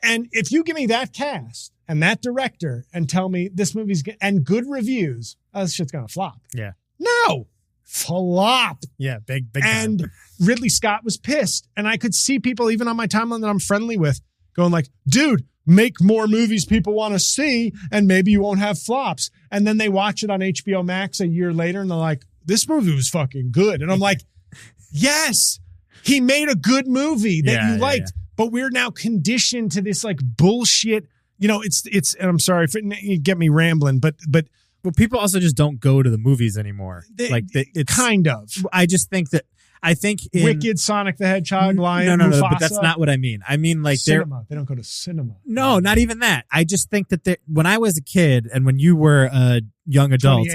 And if you give me that cast and that director and tell me this movie's and good reviews, this shit's gonna flop. Yeah. No. Flop. Yeah, big and time. Ridley Scott was pissed. And I could see people even on my timeline that I'm friendly with going like, dude, make more movies people want to see and maybe you won't have flops. And then they watch it on HBO Max a year later and they're like, this movie was fucking good. And I'm like, yes, he made a good movie that you liked, but we're now conditioned to this like bullshit. You know, it's, and I'm sorry for you get me rambling, but well, people also just don't go to the movies anymore. It's kind of. I just think that Wicked, Sonic the Hedgehog, Lion, no, Mufasa. but that's not what I mean. I mean like cinema. They don't go to cinema. No, not even that. I just think that when I was a kid and when you were a young adult,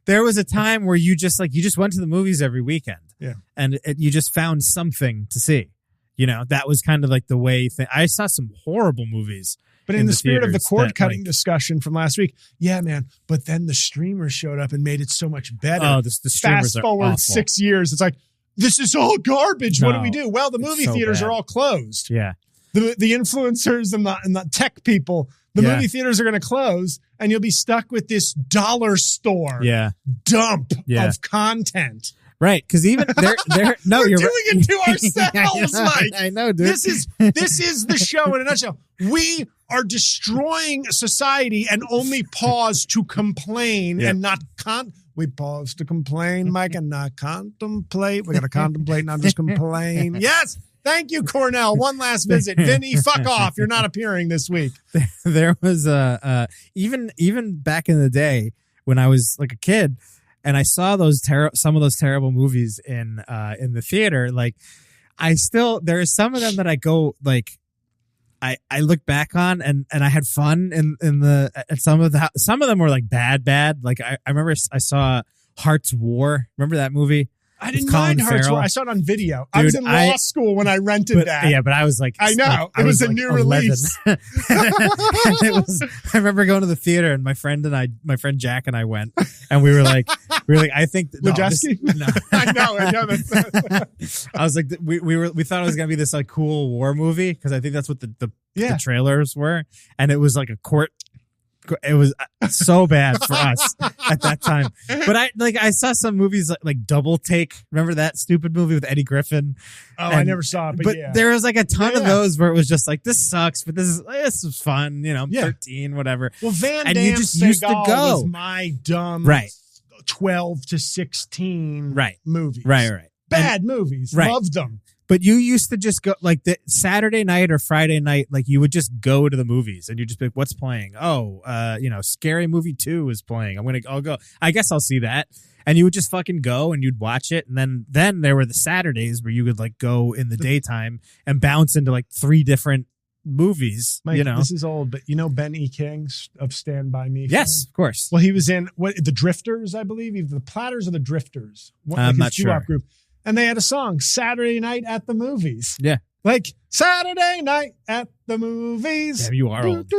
there was a time where you just went to the movies every weekend. Yeah, and you just found something to see. You know, that was kind of like the way I saw some horrible movies. But in the spirit of the cord cutting discussion from last week, yeah, man. But then the streamers showed up and made it so much better. Oh, the streamers Fast forward are awful. 6 years, it's like, this is all garbage. What do we do? Well, the movie so theaters bad. are all closed. Yeah. The influencers and the tech people, the movie theaters are going to close, and you'll be stuck with this dollar store dump of content. Right, because even they're no, we're you're doing it to ourselves, Mike. I know, dude. This is the show in a nutshell. We are destroying society and only pause to complain and not we pause to complain, Mike, and not contemplate. We got to contemplate, not just complain. Yes. Thank you, Cornell. One last visit. Vinny, fuck off. You're not appearing this week. There was even back in the day when I was like a kid and I saw some of those terrible movies in the theater, like there are some of them that I go like I look back on and I had fun in some of them were like bad. Like I remember I saw Heart's War. Remember that movie? I didn't mind Heart's War. I saw it on video. Dude, I was in law school when I rented that. Yeah, but I was like, I know. It was a new 11. release. I remember going to the theater and my friend Jack and I went and we were like, I think Lejeski? No. I know. I was like, we thought it was gonna be this like cool war movie because I think that's what the trailers were, and it was like a court. It was so bad for us at that time. But I saw some movies like Double Take. Remember that stupid movie with Eddie Griffin? Oh, I never saw it, but yeah. There was like a ton of those where it was just like, this sucks, but this is fun, 13, whatever. Well, Van Damme and you just used to go. Was my dumb 12 to 16 movies. Right. Bad movies. Right. Loved them. But you used to just go like the Saturday night or Friday night, like you would just go to the movies and you just be like, what's playing? Oh, Scary Movie 2 is playing. I'll go. I guess I'll see that. And you would just fucking go and you'd watch it. And then there were the Saturdays where you would like go in the daytime and bounce into like 3 different movies. Mike, this is old, but Ben E. King of Stand By Me. Yes, of course. Well, he was in the Drifters, I believe. Either the Platters or the Drifters. I'm not sure. Group. And they had a song, Saturday Night at the Movies. Yeah. Like, Saturday Night at the Movies. Yeah, you are old.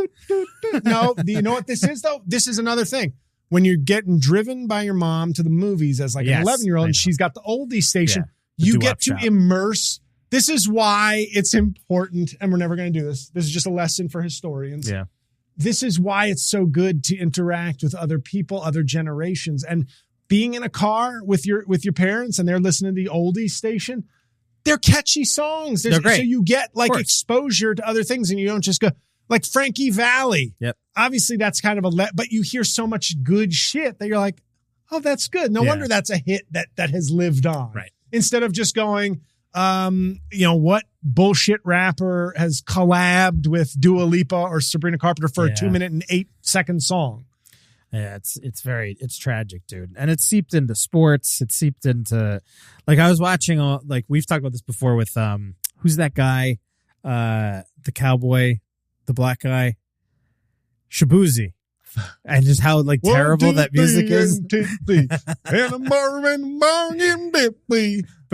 No, do you know what this is, though? This is another thing. when you're getting driven by your mom to the movies as like an 11-year-old and she's got the oldie station, you get to immerse. This is why it's important, and we're never going to do this. This is just a lesson for historians. Yeah. This is why it's so good to interact with other people, other generations, and being in a car with your parents and they're listening to the oldie station. They're catchy songs. They're great. So you get like exposure to other things, and you don't just go like Frankie Valli. Yep. Obviously, that's kind of but you hear so much good shit that you're like, oh, that's good. No wonder that's a hit that has lived on. Right. Instead of just going, what bullshit rapper has collabed with Dua Lipa or Sabrina Carpenter for a 2-minute and 8-second song. Yeah, it's tragic, dude. And it's seeped into sports. It's seeped into, like, I was watching, like, we've talked about this before with, who's that guy? The cowboy, the black guy, Shabuzi. And just how like terrible that music is. But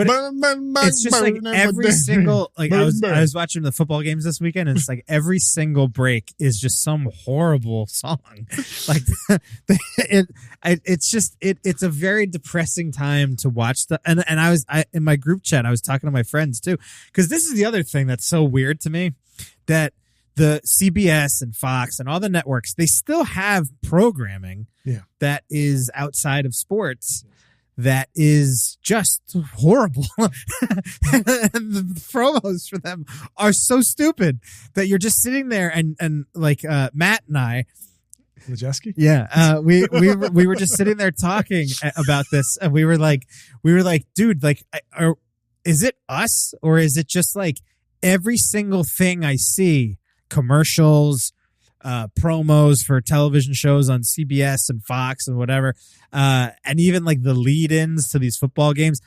it's just like every single, like I was watching the football games this weekend, and it's like every single break is just some horrible song. Like it's a very depressing time to watch and I in my group chat, I was talking to my friends too, because this is the other thing that's so weird to me, that the CBS and Fox and all the networks, they still have programming that is outside of sports that is just horrible. And the promos for them are so stupid that you're just sitting there and like Matt and I, Majeski? Yeah. We were just sitting there talking about this, and we were like, dude, like, is it us, or is it just like every single thing I see, commercials, promos for television shows on CBS and Fox and whatever, and even like the lead-ins to these football games,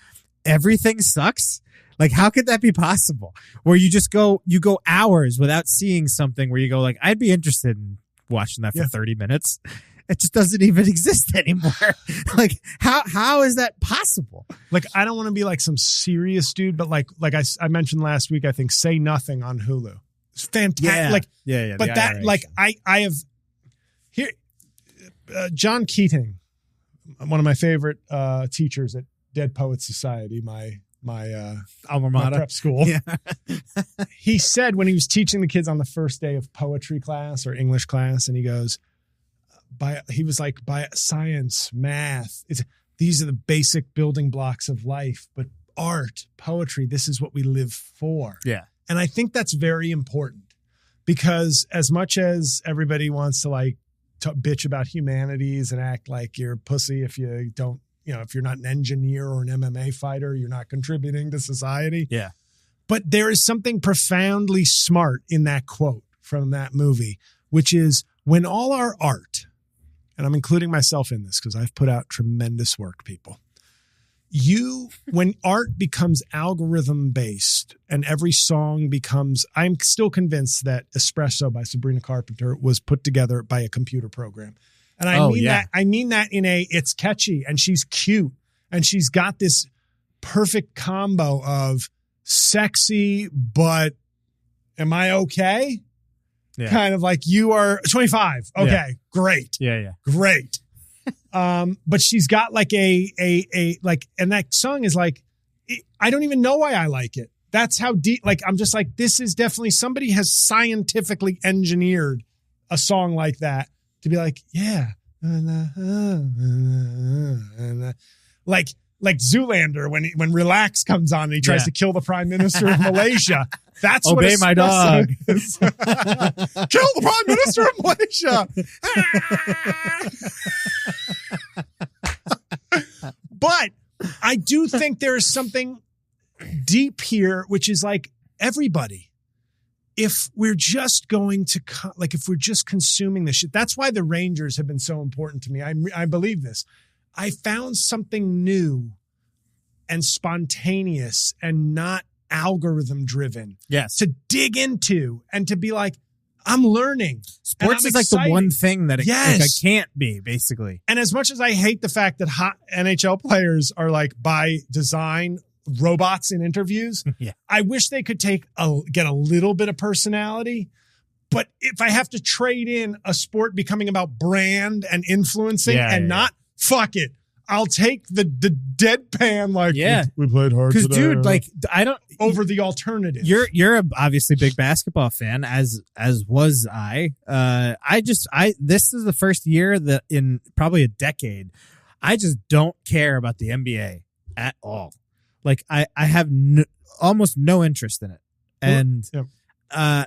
everything sucks? Like, how could that be possible? Where you go hours without seeing something where you go like, I'd be interested in watching that for 30 minutes. It just doesn't even exist anymore. Like, how is that possible? Like, I don't want to be like some serious dude, but like I mentioned last week, I think Say Nothing on Hulu. It's fantastic. But that, IRA. Like, I have here, John Keating, one of my favorite teachers at Dead Poets Society, my alma mater, my prep school. Yeah. He said when he was teaching the kids on the first day of poetry class or English class, and he goes, by science, math, these are the basic building blocks of life, but art, poetry, this is what we live for. Yeah. And I think that's very important, because as much as everybody wants to like bitch about humanities and act like you're a pussy if you don't, if you're not an engineer or an MMA fighter, you're not contributing to society. Yeah. But there is something profoundly smart in that quote from that movie, which is when all our art, and I'm including myself in this because I've put out tremendous work, people. When art becomes algorithm based and every song becomes, I'm still convinced that Espresso by Sabrina Carpenter was put together by a computer program. And I mean that in it's catchy and she's cute and she's got this perfect combo of sexy, but am I okay? Yeah. Kind of like, you are 25. Okay, great. Yeah. Great. But she's got like and that song is like, I don't even know why I like it. That's how deep, like, I'm just like, this is definitely, somebody has scientifically engineered a song like that to be like, yeah. Like Zoolander when Relax comes on and he tries to kill the prime minister of Malaysia. That's Obey what my dog. Kill the prime minister of Malaysia. But I do think there is something deep here, which is like, everybody, if we're just going to, if we're just consuming this shit, that's why the Rangers have been so important to me. I believe this. I found something new and spontaneous and not algorithm driven. Yes. To dig into and to be like, I'm learning. Sports is like the one thing that I can't be, basically. And as much as I hate the fact that hot NHL players are like by design robots in interviews, I wish they could get a little bit of personality. But if I have to trade in a sport becoming about brand and influencing not fuck it, I'll take the deadpan we played hard today. Because dude, like I don't over the alternative. You're obviously a big basketball fan, as was I. This is the first year that in probably a decade, I just don't care about the NBA at all. Like I have almost no interest in it, and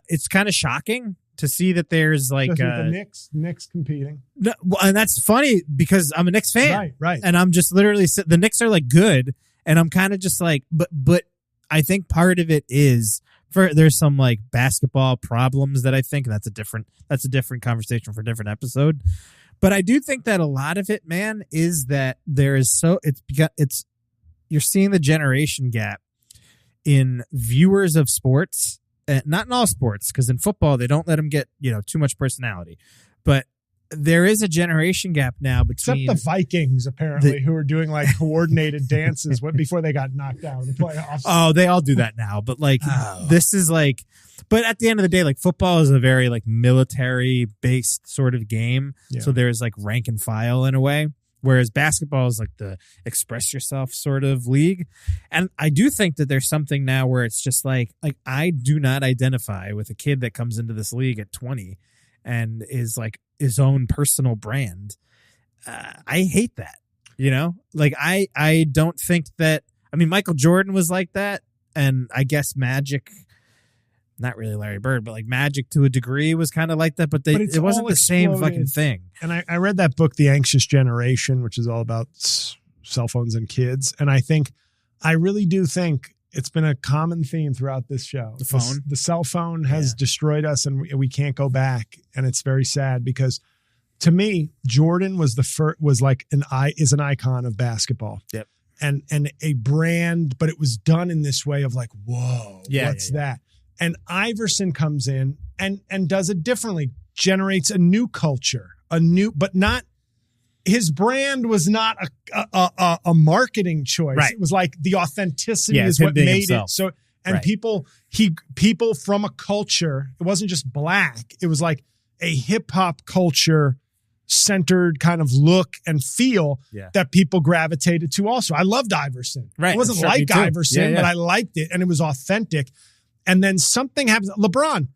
it's kind of shocking to see that there's like the Knicks competing. No, and that's funny because I'm a Knicks fan, right? And I'm just literally the Knicks are like good, and I'm kind of just like, but I think part of it is there's some like basketball problems that I think that's a different conversation for a different episode. But I do think that a lot of it, man, is that there is you're seeing the generation gap in viewers of sports. Not in all sports, because in football they don't let them get too much personality, but there is a generation gap now between except the Vikings apparently who are doing like coordinated dances before they got knocked out of the playoffs. Oh, they all do that now, but this is like, but at the end of the day, like football is a very like military based sort of game, so there's like rank and file in a way. Whereas basketball is like the express yourself sort of league. And I do think that there's something now where it's just like I do not identify with a kid that comes into this league at 20 and is like his own personal brand. I hate that, like I don't think that, I mean, Michael Jordan was like that. And I guess Magic, not really Larry Bird, but like Magic to a degree was kind of like that, but it wasn't the same fucking thing. And I read that book, The Anxious Generation, which is all about cell phones and kids. And I really do think it's been a common theme throughout this show. The phone. The cell phone has destroyed us and we can't go back. And it's very sad because to me, Jordan was is an icon of basketball. Yep. And a brand, but it was done in this way of like, whoa, what's that? And Iverson comes in and does it differently, generates a new culture, but not, his brand was not a marketing choice. Right. It was like the authenticity is what made himself. It. So, and people from a culture, it wasn't just black. It was like a hip hop culture centered kind of look and feel that people gravitated to also. I loved Iverson. Right. It wasn't like Iverson, but I liked it and it was authentic. And then something happens. LeBron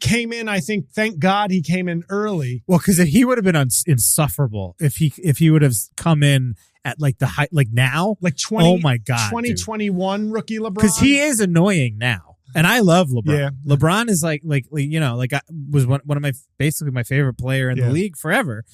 came in, I think, thank God he came in early. Well, because he would have been insufferable if he would have come in at like the height, like now. Like 20, oh my God, 2021 rookie LeBron. Because he is annoying now. And I love LeBron. Yeah. LeBron is like I was one of my favorite player in the league forever,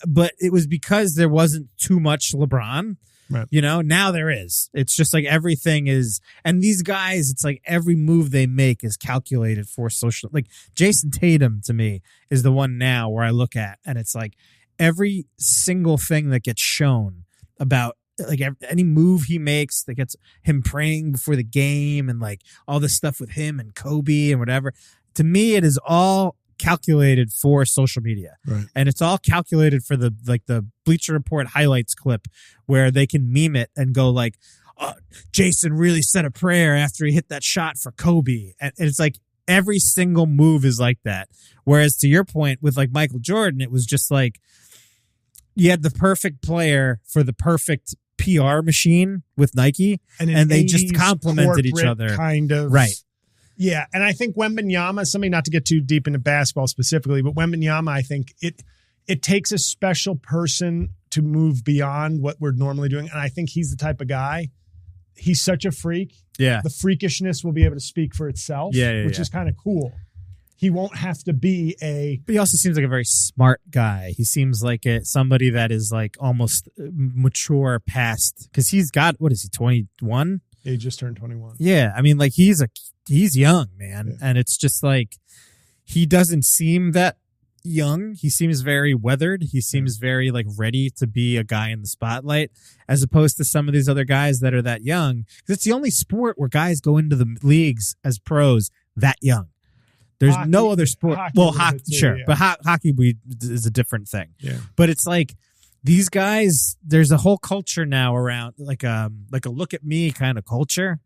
but it was because there wasn't too much LeBron. Right. Now there is. It's just like everything is, and these guys, it's like every move they make is calculated for social. Like Jason Tatum to me is the one now where I look at, and it's like every single thing that gets shown about like any move he makes that gets him praying before the game and like all this stuff with him and Kobe and whatever. To me, it is all calculated for social media, right? And it's all calculated for the Bleacher Report highlights clip where they can meme it and go like, oh, Jason really said a prayer after he hit that shot for Kobe, and it's like every single move is like that. Whereas to your point with like Michael Jordan, it was just like you had the perfect player for the perfect PR machine with Nike, and they just complemented each other, kind of, right? Yeah, and I think Wembanyama, something not to get too deep into basketball specifically, but Wembanyama, I think it takes a special person to move beyond what we're normally doing, and I think he's the type of guy. He's such a freak. Yeah, the freakishness will be able to speak for itself. Which is kind of cool. He won't have to be But he also seems like a very smart guy. He seems like somebody that is like almost mature past, because he's got, what is he, 21? He just turned 21. Yeah, I mean, like he's young, man, and it's just like he doesn't seem that young. He seems very weathered. He seems very like ready to be a guy in the spotlight, as opposed to some of these other guys that are that young. Because it's the only sport where guys go into the leagues as pros that young. There's no other sport. Hockey, sure, but hockey is a different thing. Yeah. But it's like these guys, there's a whole culture now around like a look at me kind of culture.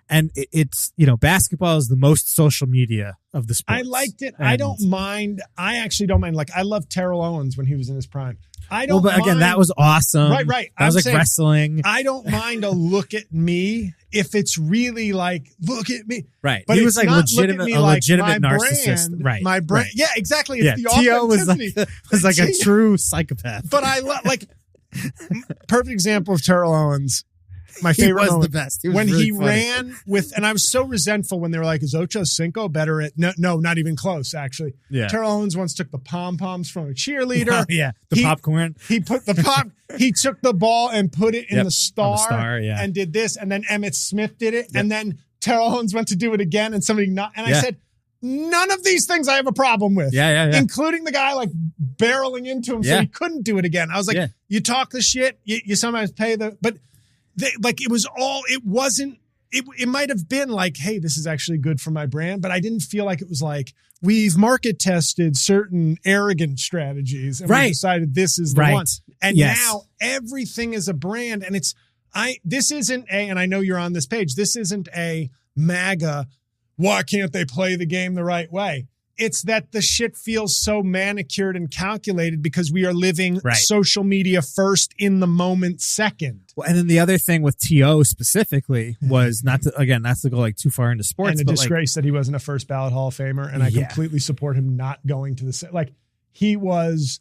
And it's, basketball is the most social media of the sport. I liked it. I don't mind. I actually don't mind. Like, I loved Terrell Owens when he was in his prime. I don't but again, mind. that was awesome. Right. That was like wrestling. I don't mind a look at me if it's really like, look at me. Right. But he was like legitimate my narcissist. Brand, right. My brand. Right. Yeah, exactly. It's the T.O. authenticity. was like a true psychopath. But I love, perfect example of Terrell Owens. My favorite was moment, the best. He was when really he funny. ran with, and I was so resentful when they were like, is Ocho Cinco better at, no, not even close, actually. Yeah. Terrell Owens once took the pom-poms from a cheerleader. Oh, yeah. The popcorn. He put he took the ball and put it in the star, yeah. and did this. And then Emmitt Smith did it. Yep. And then Terrell Owens went to do it again and somebody not, and I said, none of these things I have a problem with. Yeah. Including the guy like barreling into him so he couldn't do it again. I was like, you talk the shit, you sometimes pay but it might have been like, hey, this is actually good for my brand, but I didn't feel like it was like, we've market tested certain arrogant strategies and we decided this is the one. And now everything is a brand, and this isn't and I know you're on this page, this isn't a MAGA, why can't they play the game the right way? It's that the shit feels so manicured and calculated because we are living social media first, in the moment second. Well, and then the other thing with T.O. specifically was not to go like too far into sports. And the disgrace that he wasn't a first ballot Hall of Famer. And I completely support him not going to he was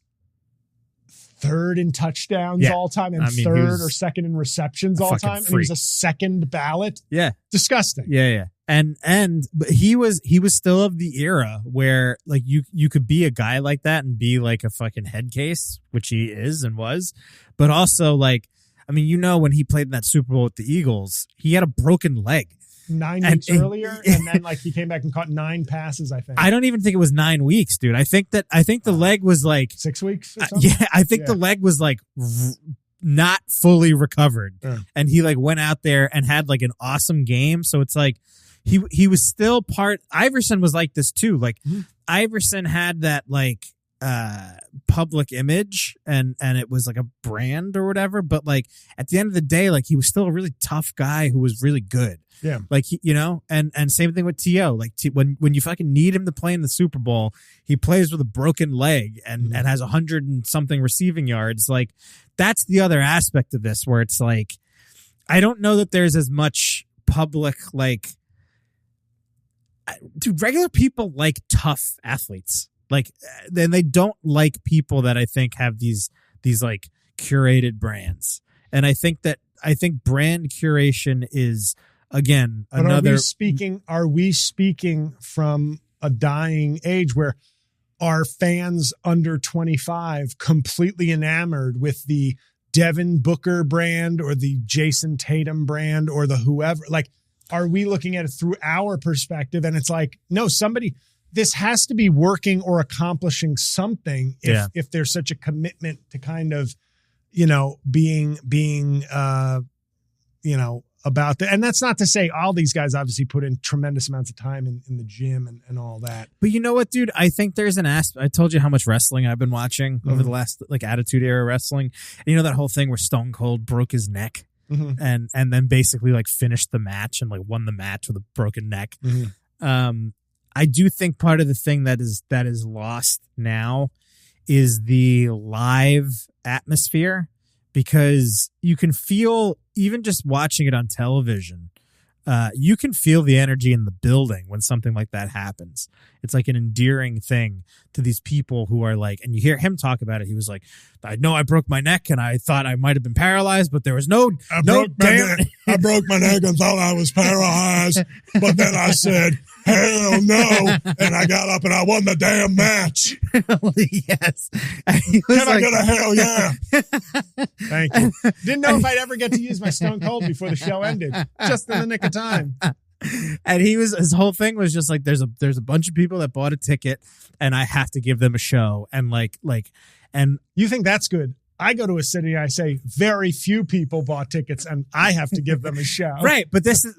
third in touchdowns all time and third or second in receptions all time. And he was a second ballot. Yeah. Disgusting. Yeah. But he was still of the era where like you could be a guy like that and be like a fucking head case, which he is and was, but also like, I mean, when he played in that Super Bowl with the Eagles, he had a broken leg 9 weeks earlier, and then like he came back and caught 9 passes. I think. I don't even think it was 9 weeks, dude. I think the leg was like 6 weeks. Or something? I think the leg was like not fully recovered, and he like went out there and had like an awesome game. So it's like. He was still part. Iverson was like this too. Like Iverson had that like public image and it was like a brand or whatever. But like at the end of the day, like he was still a really tough guy who was really good. Yeah. Like and same thing with T.O. Like when you fucking need him to play in the Super Bowl, he plays with a broken leg and has 100 and something receiving yards. Like that's the other aspect of this where it's like I don't know that there's as much public like. Dude, regular people like tough athletes. Like, then they don't like people that I think have these like curated brands. And I think brand curation is again another. Are we speaking from a dying age where are fans under 25 completely enamored with the Devin Booker brand or the Jason Tatum brand or the whoever? Like, are we looking at it through our perspective? And it's like, no, this has to be working or accomplishing something if there's such a commitment to kind of, being about that. And that's not to say all these guys obviously put in tremendous amounts of time in the gym and all that. But you know what, dude? I think there's an aspect. I told you how much wrestling I've been watching over the last like Attitude Era wrestling. And that whole thing where Stone Cold broke his neck. And then basically like finished the match and like won the match with a broken neck. I do think part of the thing that is lost now is the live atmosphere, because you can feel, even just watching it on television, you can feel the energy in the building when something like that happens. It's like an endearing thing to these people who are like, and you hear him talk about it. He was like, I know I broke my neck and I thought I might have been paralyzed, but there was I broke my neck and thought I was paralyzed, but then I said, hell no. And I got up and I won the damn match. Yes. Can I get a hell yeah? Thank you. Didn't know if I'd ever get to use my Stone Cold before the show ended. Just in the nick of time. And his whole thing was just like, there's a bunch of people that bought a ticket and I have to give them a show. And and you think that's good? I go to a city and I say very few people bought tickets and I have to give them a show. Right. But this is,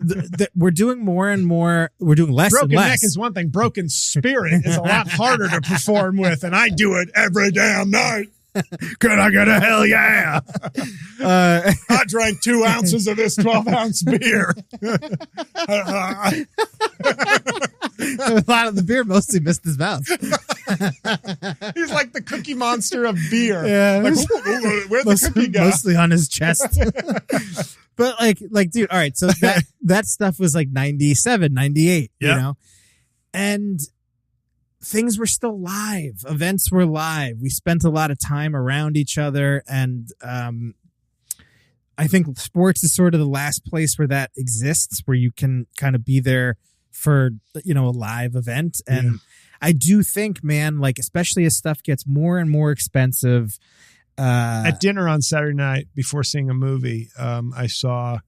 we're doing more and more. We're doing less broken and less. Broken neck is one thing. Broken spirit is a lot harder to perform with. And I do it every damn night. Could I get a hell yeah? I drank 2 ounces of this 12-ounce beer. A lot of the beer mostly missed his mouth. He's like the Cookie Monster of beer. Yeah. Like, where'd the cookie go? Mostly on his chest. But like, dude, all right. So that stuff was like 97, 98, Yep. you know? And things were still live. Events were live. We spent a lot of time around each other. And I think sports is sort of the last place where that exists, where you can kind of be there for, you know, a live event. And I do think, man, like, especially as stuff gets more and more expensive. At dinner on Saturday night before seeing a movie, I saw,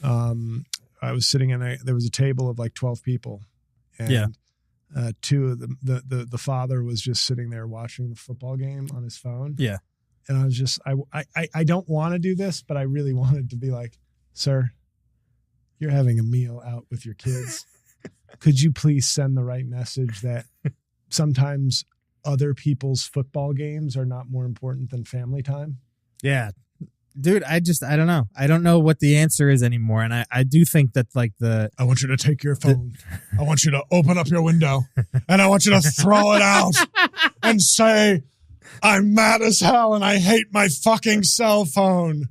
I was sitting there was a table of like 12 people. And two of them, the father was just sitting there watching the football game on his phone. Yeah. And I was just, I don't want to do this, but I really wanted to be like, sir, you're having a meal out with your kids. Could you please send the right message that sometimes other people's football games are not more important than family time? Yeah. Dude, I don't know. I don't know what the answer is anymore. And I do think that like I want you to take your phone. I want you to open up your window and I want you to throw it out and say, I'm mad as hell and I hate my fucking cell phone.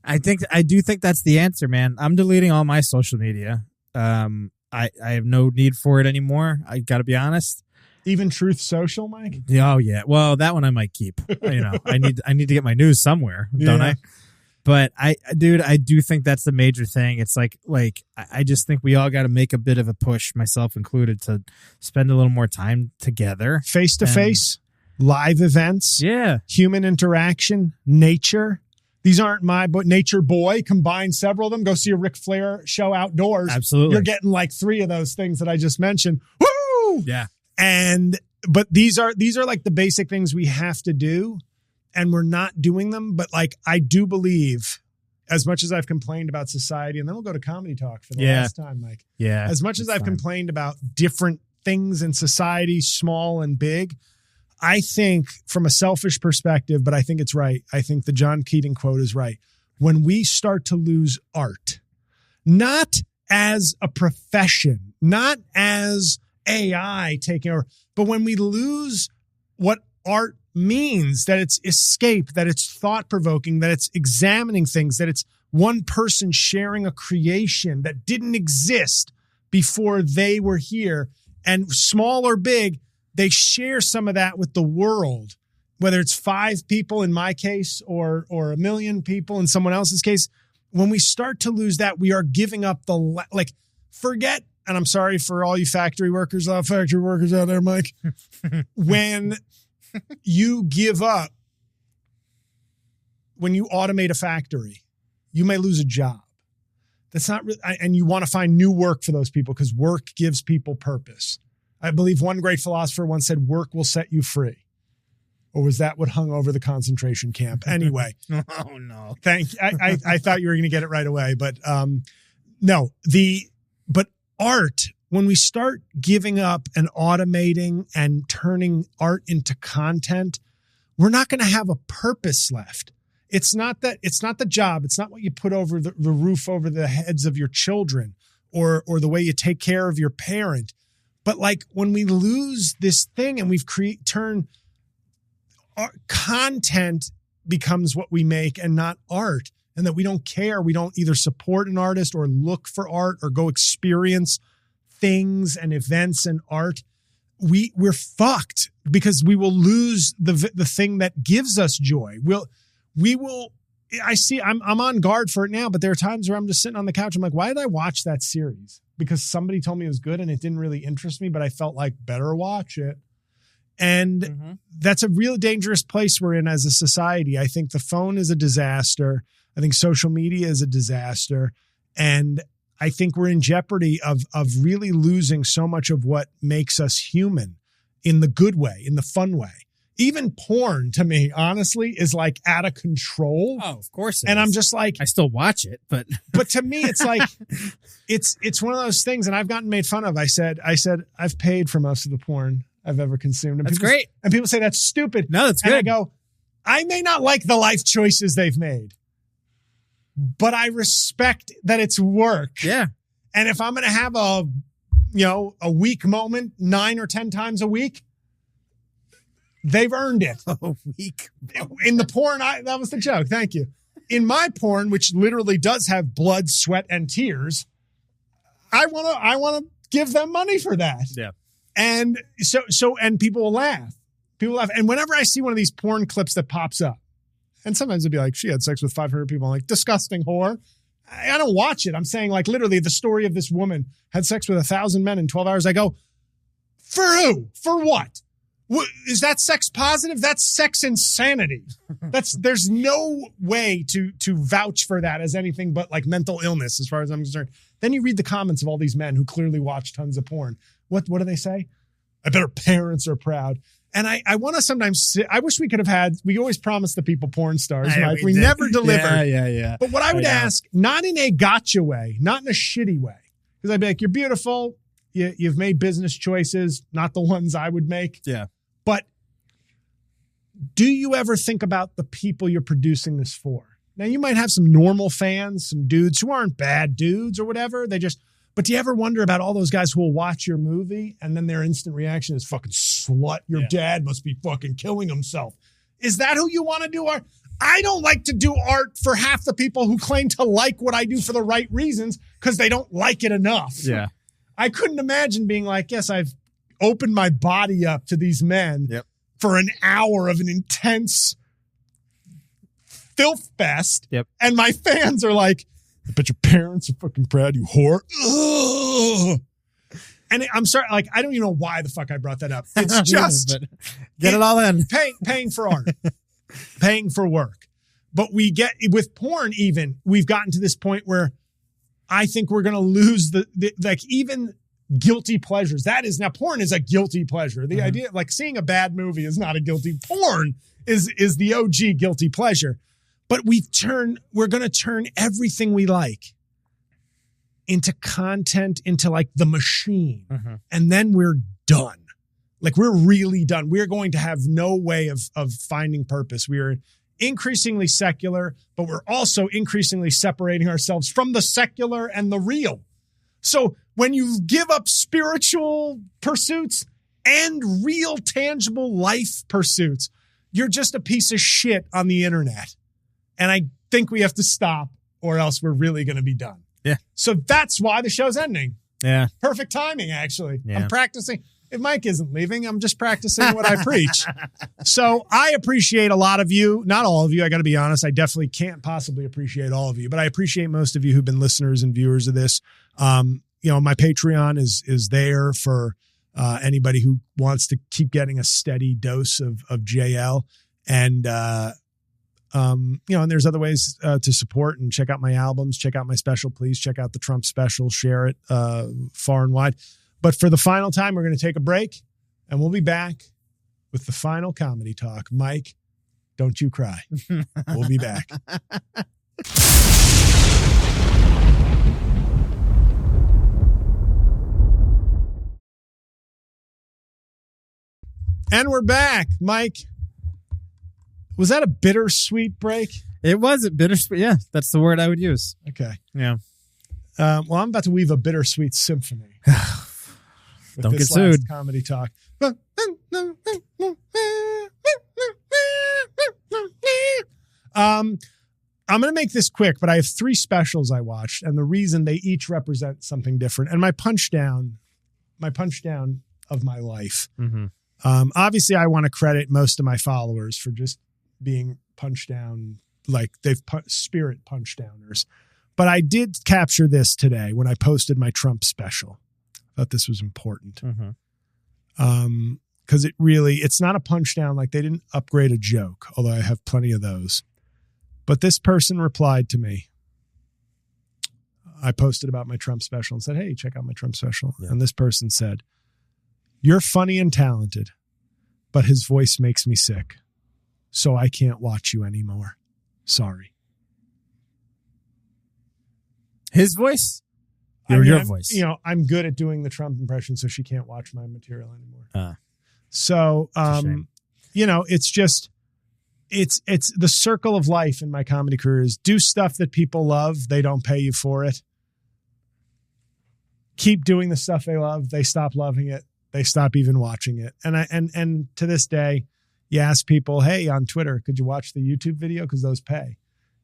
I do think that's the answer, man. I'm deleting all my social media. I have no need for it anymore. I got to be honest. Even Truth Social, Mike? Oh yeah. Well, that one I might keep. You know, I need to get my news somewhere, don't I? But I do think that's the major thing. It's like I just think we all got to make a bit of a push, myself included, to spend a little more time together, face to face, live events, human interaction, nature. These aren't my Nature Boy. Combine several of them. Go see a Ric Flair show outdoors. Absolutely, you're getting like 3 of those things that I just mentioned. Woo! Yeah. But these are like the basic things we have to do, and we're not doing them. But like, I do believe, as much as I've complained about society, and then we'll go to comedy talk for the last time, Mike. Yeah. As much as I've complained about different things in society, small and big, I think from a selfish perspective, but I think it's right. I think the John Keating quote is right. When we start to lose art, not as a profession, not as AI taking over, but when we lose what art means, that it's escape, that it's thought-provoking, that it's examining things, that it's one person sharing a creation that didn't exist before they were here, and small or big, they share some of that with the world, whether it's 5 people in my case or 1 million people in someone else's case. When we start to lose that, we are giving up forget. And I'm sorry for all you factory workers out there, Mike. When you give up, when you automate a factory, you may lose a job. That's not really, and you want to find new work for those people because work gives people purpose. I believe one great philosopher once said, work will set you free. Or was that what hung over the concentration camp? Anyway. Oh, no. I thought you were going to get it right away, but no. But art, when we start giving up and automating and turning art into content, we're not going to have a purpose left. It's not the job. It's not what you put over the roof over the heads of your children or the way you take care of your parent. But like when we lose this thing and we've turned content becomes what we make and not art, and that we don't care. We don't either support an artist or look for art or go experience things and events and art. We're fucked because we will lose the thing that gives us joy. I'm on guard for it now, but there are times where I'm just sitting on the couch. I'm like, why did I watch that series? Because somebody told me it was good and it didn't really interest me, but I felt like better watch it. And that's a real dangerous place we're in as a society. I think the phone is a disaster. I think social media is a disaster. And I think we're in jeopardy of really losing so much of what makes us human in the good way, in the fun way. Even porn, to me, honestly, is like out of control. Oh, of course. And I'm just like, I still watch it, but to me, it's like, it's one of those things. And I've gotten made fun of. I said, I've paid for most of the porn I've ever consumed. And that's great. And people say that's stupid. No, that's good. And I go, I may not like the life choices they've made, but I respect that it's work. Yeah. And if I'm going to have a weak moment 9 or 10 times a week, they've earned it. A week. In the porn, that was the joke. Thank you. In my porn, which literally does have blood, sweat, and tears, I want to give them money for that. Yeah. And and people will laugh. People laugh. And whenever I see one of these porn clips that pops up, and sometimes it'd be like, she had sex with 500 people. I'm like, disgusting whore. I don't watch it. I'm saying, like, literally the story of this woman had sex with 1,000 men in 12 hours. I go, for who? For what? Is that sex positive? That's sex insanity. There's no way to vouch for that as anything but like mental illness as far as I'm concerned. Then you read the comments of all these men who clearly watch tons of porn. What do they say? I bet her parents are proud. And I want to sometimes I wish we could have we always promised the people porn stars, Mike. We never delivered. Yeah. But what I would ask, not in a gotcha way, not in a shitty way, because I'd be like, you're beautiful. You've made business choices, not the ones I would make. Yeah. But do you ever think about the people you're producing this for? Now, you might have some normal fans, some dudes who aren't bad dudes or whatever. But do you ever wonder about all those guys who will watch your movie and then their instant reaction is fucking slut? Your dad must be fucking killing himself. Is that who you want to do art? I don't like to do art for half the people who claim to like what I do for the right reasons because they don't like it enough. Yeah. I couldn't imagine being like, yes, I've opened my body up to these men for an hour of an intense filth fest. Yep. And my fans are like, I bet your parents are fucking proud, you whore. Ugh. And I'm sorry, like, I don't even know why the fuck I brought that up. It's just get it all in. Paying for art, paying for work. But we get with porn, even we've gotten to this point where I think we're going to lose the like even guilty pleasures. Now porn is a guilty pleasure. The idea of like seeing a bad movie is not a guilty. Porn is the OG guilty pleasure. But we're going to turn everything we like into content, into like the machine. Mm-hmm. And then we're done. Like we're really done. We're going to have no way of finding purpose. We are increasingly secular, but we're also increasingly separating ourselves from the secular and the real. So when you give up spiritual pursuits and real tangible life pursuits, you're just a piece of shit on the internet. And I think we have to stop or else we're really going to be done. Yeah. So that's why the show's ending. Yeah. Perfect timing, actually. Yeah. I'm practicing. If Mike isn't leaving, I'm just practicing what I preach. So I appreciate a lot of you. Not all of you. I got to be honest. I definitely can't possibly appreciate all of you, but I appreciate most of you who've been listeners and viewers of this. My Patreon is there for anybody who wants to keep getting a steady dose of JL. And, and there's other ways to support and check out my albums, check out my special. Please check out the Trump special, share it far and wide. But for the final time, we're going to take a break and we'll be back with the final comedy talk. Mike, don't you cry. We'll be back. And we're back. Mike, was that a bittersweet break? It was a bittersweet. Yeah, that's the word I would use. Okay. Yeah. Well, I'm about to weave a bittersweet symphony. Don't get sued. Comedy talk. I'm going to make this quick, but I have 3 specials I watched, and the reason they each represent something different. And my punch down of my life. Mm-hmm. Obviously, I want to credit most of my followers for just being punched down, like they've spirit punch downers. But I did capture this today when I posted my Trump special. I thought this was important. Mm-hmm. Because it's not a punch down. Like they didn't upgrade a joke, although I have plenty of those. But this person replied to me. I posted about my Trump special and said, hey, check out my Trump special. Yeah. And this person said, you're funny and talented, but his voice makes me sick. So I can't watch you anymore. Sorry. His voice? Your voice. I'm good at doing the Trump impression, so she can't watch my material anymore. So, it's just, it's the circle of life in my comedy career is do stuff that people love. They don't pay you for it. Keep doing the stuff they love. They stop loving it. They stop even watching it. And to this day, you ask people, hey, on Twitter, could you watch the YouTube video? Because those pay.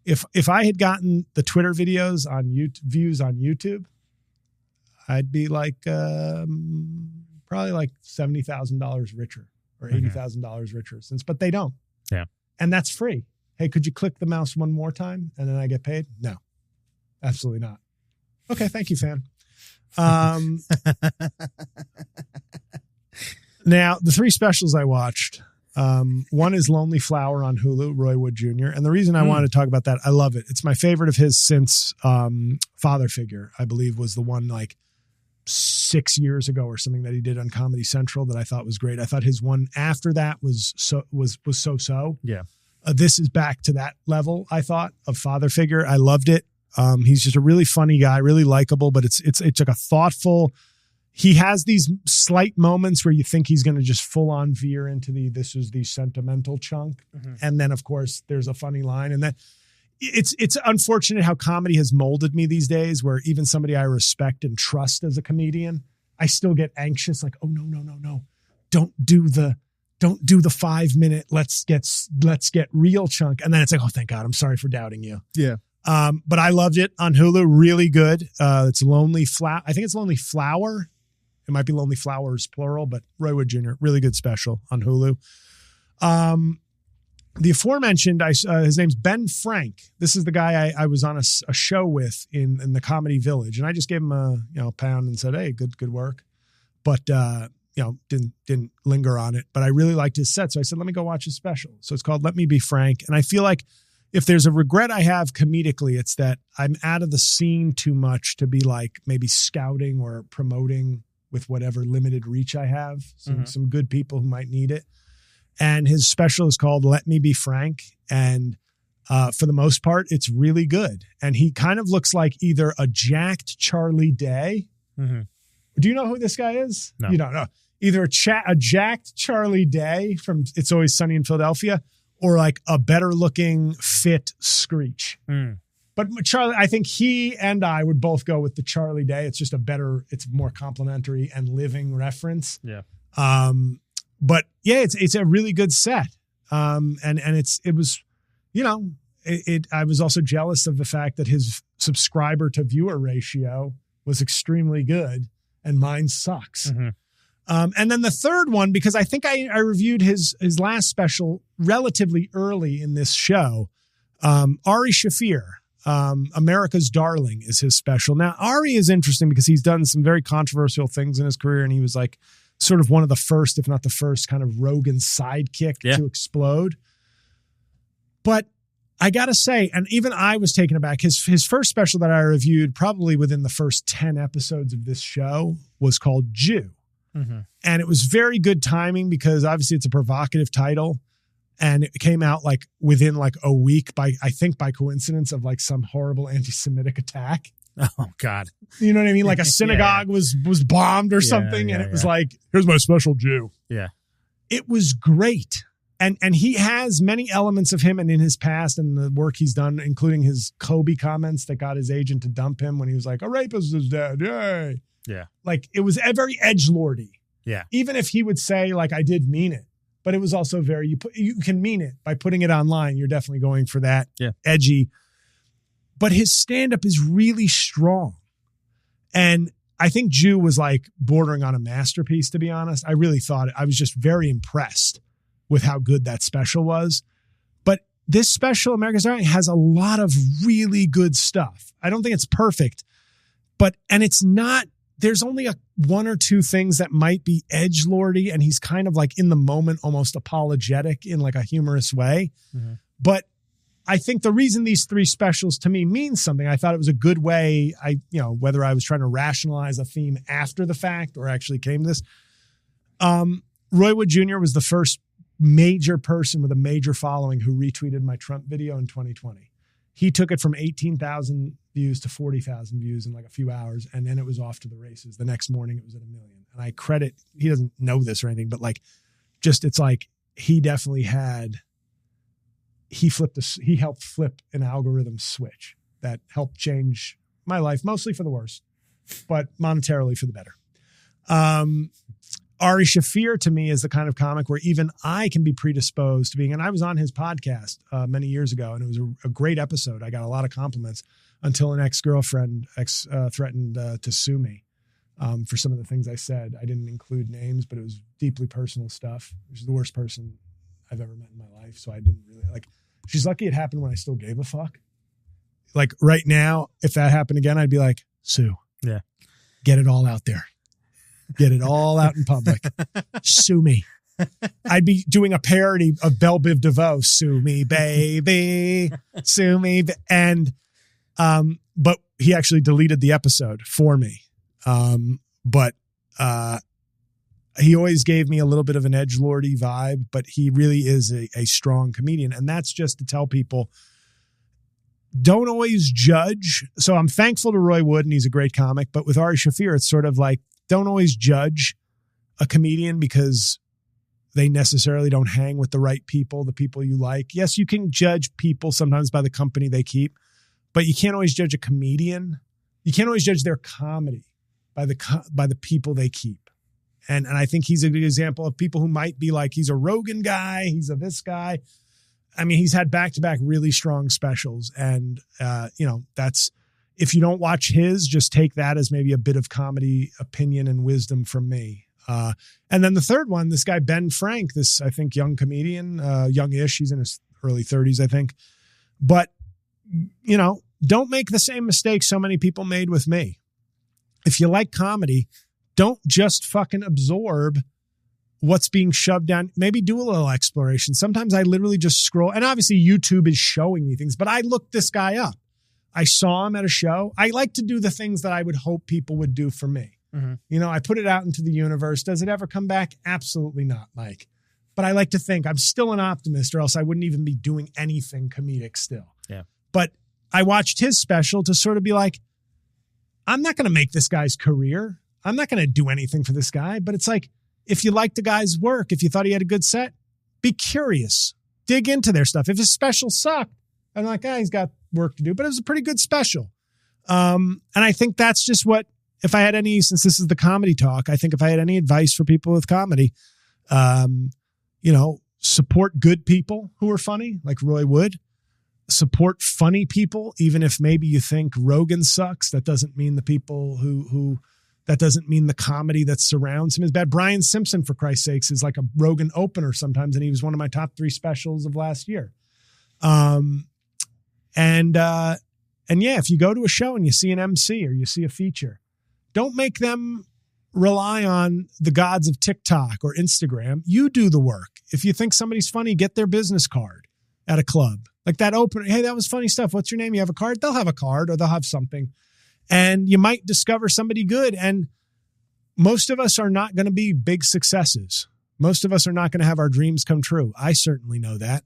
If I had gotten the Twitter videos on views on YouTube, I'd be like probably like $70,000 richer or $80,000 richer. But they don't. Yeah. And that's free. Hey, could you click the mouse one more time and then I get paid? No, absolutely not. Okay, thank you, fan. Now, the 3 specials I watched, one is Lonely Flower on Hulu, Roy Wood Jr. And the reason I wanted to talk about that, I love it. It's my favorite of his since Father Figure, I believe, was the one like 6 years ago or something that he did on Comedy Central that I thought was great. I thought his one after that was so. Yeah. This is back to that level, I thought, of Father Figure. I loved it. He's just a really funny guy, really likable, but it's like a thoughtful. He has these slight moments where you think he's going to just full on veer into this is the sentimental chunk. And then of course there's a funny line, and that it's unfortunate how comedy has molded me these days, where even somebody I respect and trust as a comedian, I still get anxious. Like, oh no. Don't do the 5 minute, let's get real chunk. And then it's like, oh, thank God. I'm sorry for doubting you. Yeah. But I loved it on Hulu. Really good. It's Lonely Flower. I think it's Lonely Flower. It might be Lonely Flowers, plural, but Roy Wood Jr., really good special on Hulu. The aforementioned, his name's Ben Frank. This is the guy I was on a show with in the Comedy Village. And I just gave him a pound and said, hey, good work. But, didn't linger on it. But I really liked his set. So I said, let me go watch his special. So it's called Let Me Be Frank. And I feel like if there's a regret I have comedically, it's that I'm out of the scene too much to be like maybe scouting or promoting with whatever limited reach I have. Some good people who might need it. And his special is called Let Me Be Frank. And for the most part, it's really good. And he kind of looks like either a jacked Charlie Day. Do you know who this guy is? No. You don't know. Either a jacked Charlie Day from It's Always Sunny in Philadelphia, or like a better looking fit Screech. But Charlie, I think he and I would both go with the Charlie Day. It's just it's more complimentary and living reference. Yeah. But yeah, it's a really good set. And it was, I was also jealous of the fact that his subscriber to viewer ratio was extremely good and mine sucks. And then the third one, because I think I reviewed his last special relatively early in this show, Ari Shaffir, America's Darling is his special. Now, Ari is interesting because he's done some very controversial things in his career, and he was like sort of one of the first, if not the first, kind of Rogan sidekick to explode. But I got to say, and even I was taken aback, his first special that I reviewed probably within the first 10 episodes of this show was called Jew. And it was very good timing because obviously it's a provocative title, and it came out like within like a week by coincidence of like some horrible anti-Semitic attack. Oh God. You know what I mean? Like a synagogue was bombed or something. And it was like, here's my special Jew. Yeah. It was great. And he has many elements of him and in his past and the work he's done, including his Kobe comments that got his agent to dump him when he was like, a rapist is dead. Yay. Yeah. Like it was very edgelordy. Yeah. Even if he would say like, I did mean it, but it was also very, you can mean it by putting it online. You're definitely going for that edgy, but his stand-up is really strong. And I think Jew was like bordering on a masterpiece, to be honest. I really thought I was just very impressed with how good that special was. But this special, America's Darling, has a lot of really good stuff. I don't think it's perfect, and it's not, there's only one or two things that might be edgelordy, and he's kind of like in the moment, almost apologetic in like a humorous way. But I think the reason these three specials to me mean something, I thought it was a good way. Whether I was trying to rationalize a theme after the fact or actually came to this. Roy Wood Jr. was the first major person with a major following who retweeted my Trump video in 2020. He took it from 18,000 views to 40,000 views in like a few hours. And then it was off to the races. The next morning it was at 1 million. And I credit, he doesn't know this or anything, but like, just, it's like, he definitely had he helped flip an algorithm switch that helped change my life, mostly for the worse, but monetarily for the better. Ari Shaffir to me is the kind of comic where even I can be predisposed to being, and I was on his podcast many years ago, and it was a great episode. I got a lot of compliments until an ex-girlfriend threatened to sue me for some of the things I said. I didn't include names, but it was deeply personal stuff. She's the worst person I've ever met in my life, so I didn't really, she's lucky it happened when I still gave a fuck. Like right now, if that happened again, I'd be like, sue. Yeah. Get it all out there. Get it all out in public. Sue me. I'd be doing a parody of Belle Biv DeVoe. Sue me, baby. Sue me. And, but he actually deleted the episode for me. But he always gave me a little bit of an edgelordy vibe, but he really is a strong comedian. And that's just to tell people, don't always judge. So I'm thankful to Roy Wood, and he's a great comic. But with Ari Shaffir, it's sort of like, don't always judge a comedian because they necessarily don't hang with the right people, the people you like. Yes, you can judge people sometimes by the company they keep, but you can't always judge a comedian. You can't always judge their comedy by the people they keep. And I think he's a good example of people who might be like, he's a Rogan guy, he's a this guy. I mean, he's had back-to-back really strong specials. And, that's, if you don't watch his, just take that as maybe a bit of comedy opinion and wisdom from me. And then the third one, this guy, Ben Frank, this, I think, young comedian, youngish, he's in his early 30s, I think. But, don't make the same mistake so many people made with me. If you like comedy, don't just fucking absorb what's being shoved down. Maybe do a little exploration. Sometimes I literally just scroll, and obviously YouTube is showing me things, but I looked this guy up. I saw him at a show. I like to do the things that I would hope people would do for me. Mm-hmm. I put it out into the universe. Does it ever come back? Absolutely not, Mike. But I like to think I'm still an optimist, or else I wouldn't even be doing anything comedic still. Yeah. But I watched his special to sort of be like, I'm not going to make this guy's career. I'm not going to do anything for this guy. But it's like, if you like the guy's work, if you thought he had a good set, be curious. Dig into their stuff. If his special sucked, I'm like, he's got work to do, but it was a pretty good special. And I think that's just what, if I had any, since this is the comedy talk, I think if I had any advice for people with comedy, support good people who are funny, like Roy Wood. Support funny people, even if maybe you think Rogan sucks. That doesn't mean the people that doesn't mean the comedy that surrounds him is bad. Brian Simpson, for Christ's sakes, is like a Rogan opener sometimes, and he was one of my top 3 specials of last year. And yeah, if you go to a show and you see an MC or you see a feature, don't make them rely on the gods of TikTok or Instagram. You do the work. If you think somebody's funny, get their business card at a club. Like that opener, hey, that was funny stuff. What's your name? You have a card? They'll have a card, or they'll have something. And you might discover somebody good. And most of us are not going to be big successes. Most of us are not going to have our dreams come true. I certainly know that.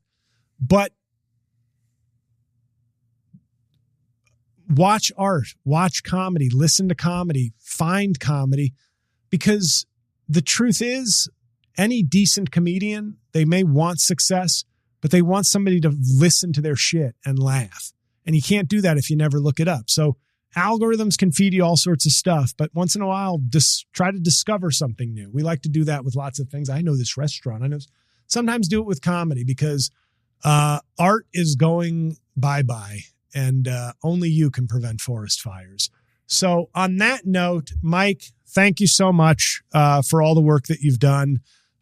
But watch art, watch comedy, listen to comedy, find comedy, because the truth is, any decent comedian, they may want success, but they want somebody to listen to their shit and laugh. And you can't do that if you never look it up. So algorithms can feed you all sorts of stuff, but once in a while, just try to discover something new. We like to do that with lots of things. I know this restaurant. I know sometimes do it with comedy, because art is going bye-bye, and only you can prevent forest fires. So on that note, Mike, thank you so much for all the work that you've done.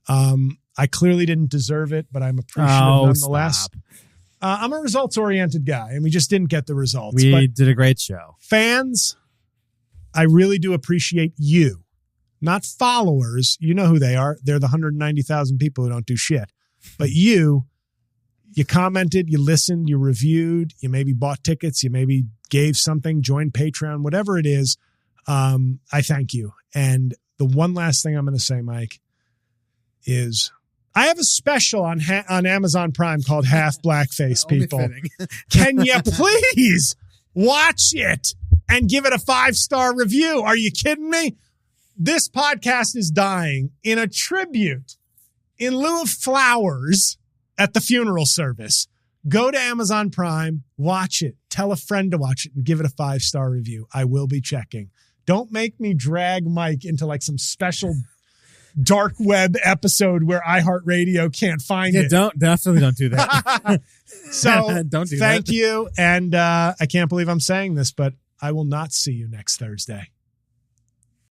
I clearly didn't deserve it, but I'm appreciative nonetheless. Stop. I'm a results-oriented guy, and we just didn't get the results. We did a great show. Fans, I really do appreciate you. Not followers. You know who they are. They're the 190,000 people who don't do shit. But you commented, you listened, you reviewed, you maybe bought tickets, you maybe gave something, joined Patreon, whatever it is. I thank you. And the one last thing I'm going to say, Mike, is I have a special on Amazon Prime called Half Blackface People. Can you please watch it and give it a 5-star review? Are you kidding me? This podcast is dying in a tribute, in lieu of flowers at the funeral service, Go to Amazon Prime, watch it, tell a friend to watch it, and give it a 5-star review. I will be checking. Don't make me drag Mike into like some special dark web episode where iHeartRadio can't find it. Definitely don't do that. So don't do thank that. you. And I can't believe I'm saying this, but I will not see you next Thursday.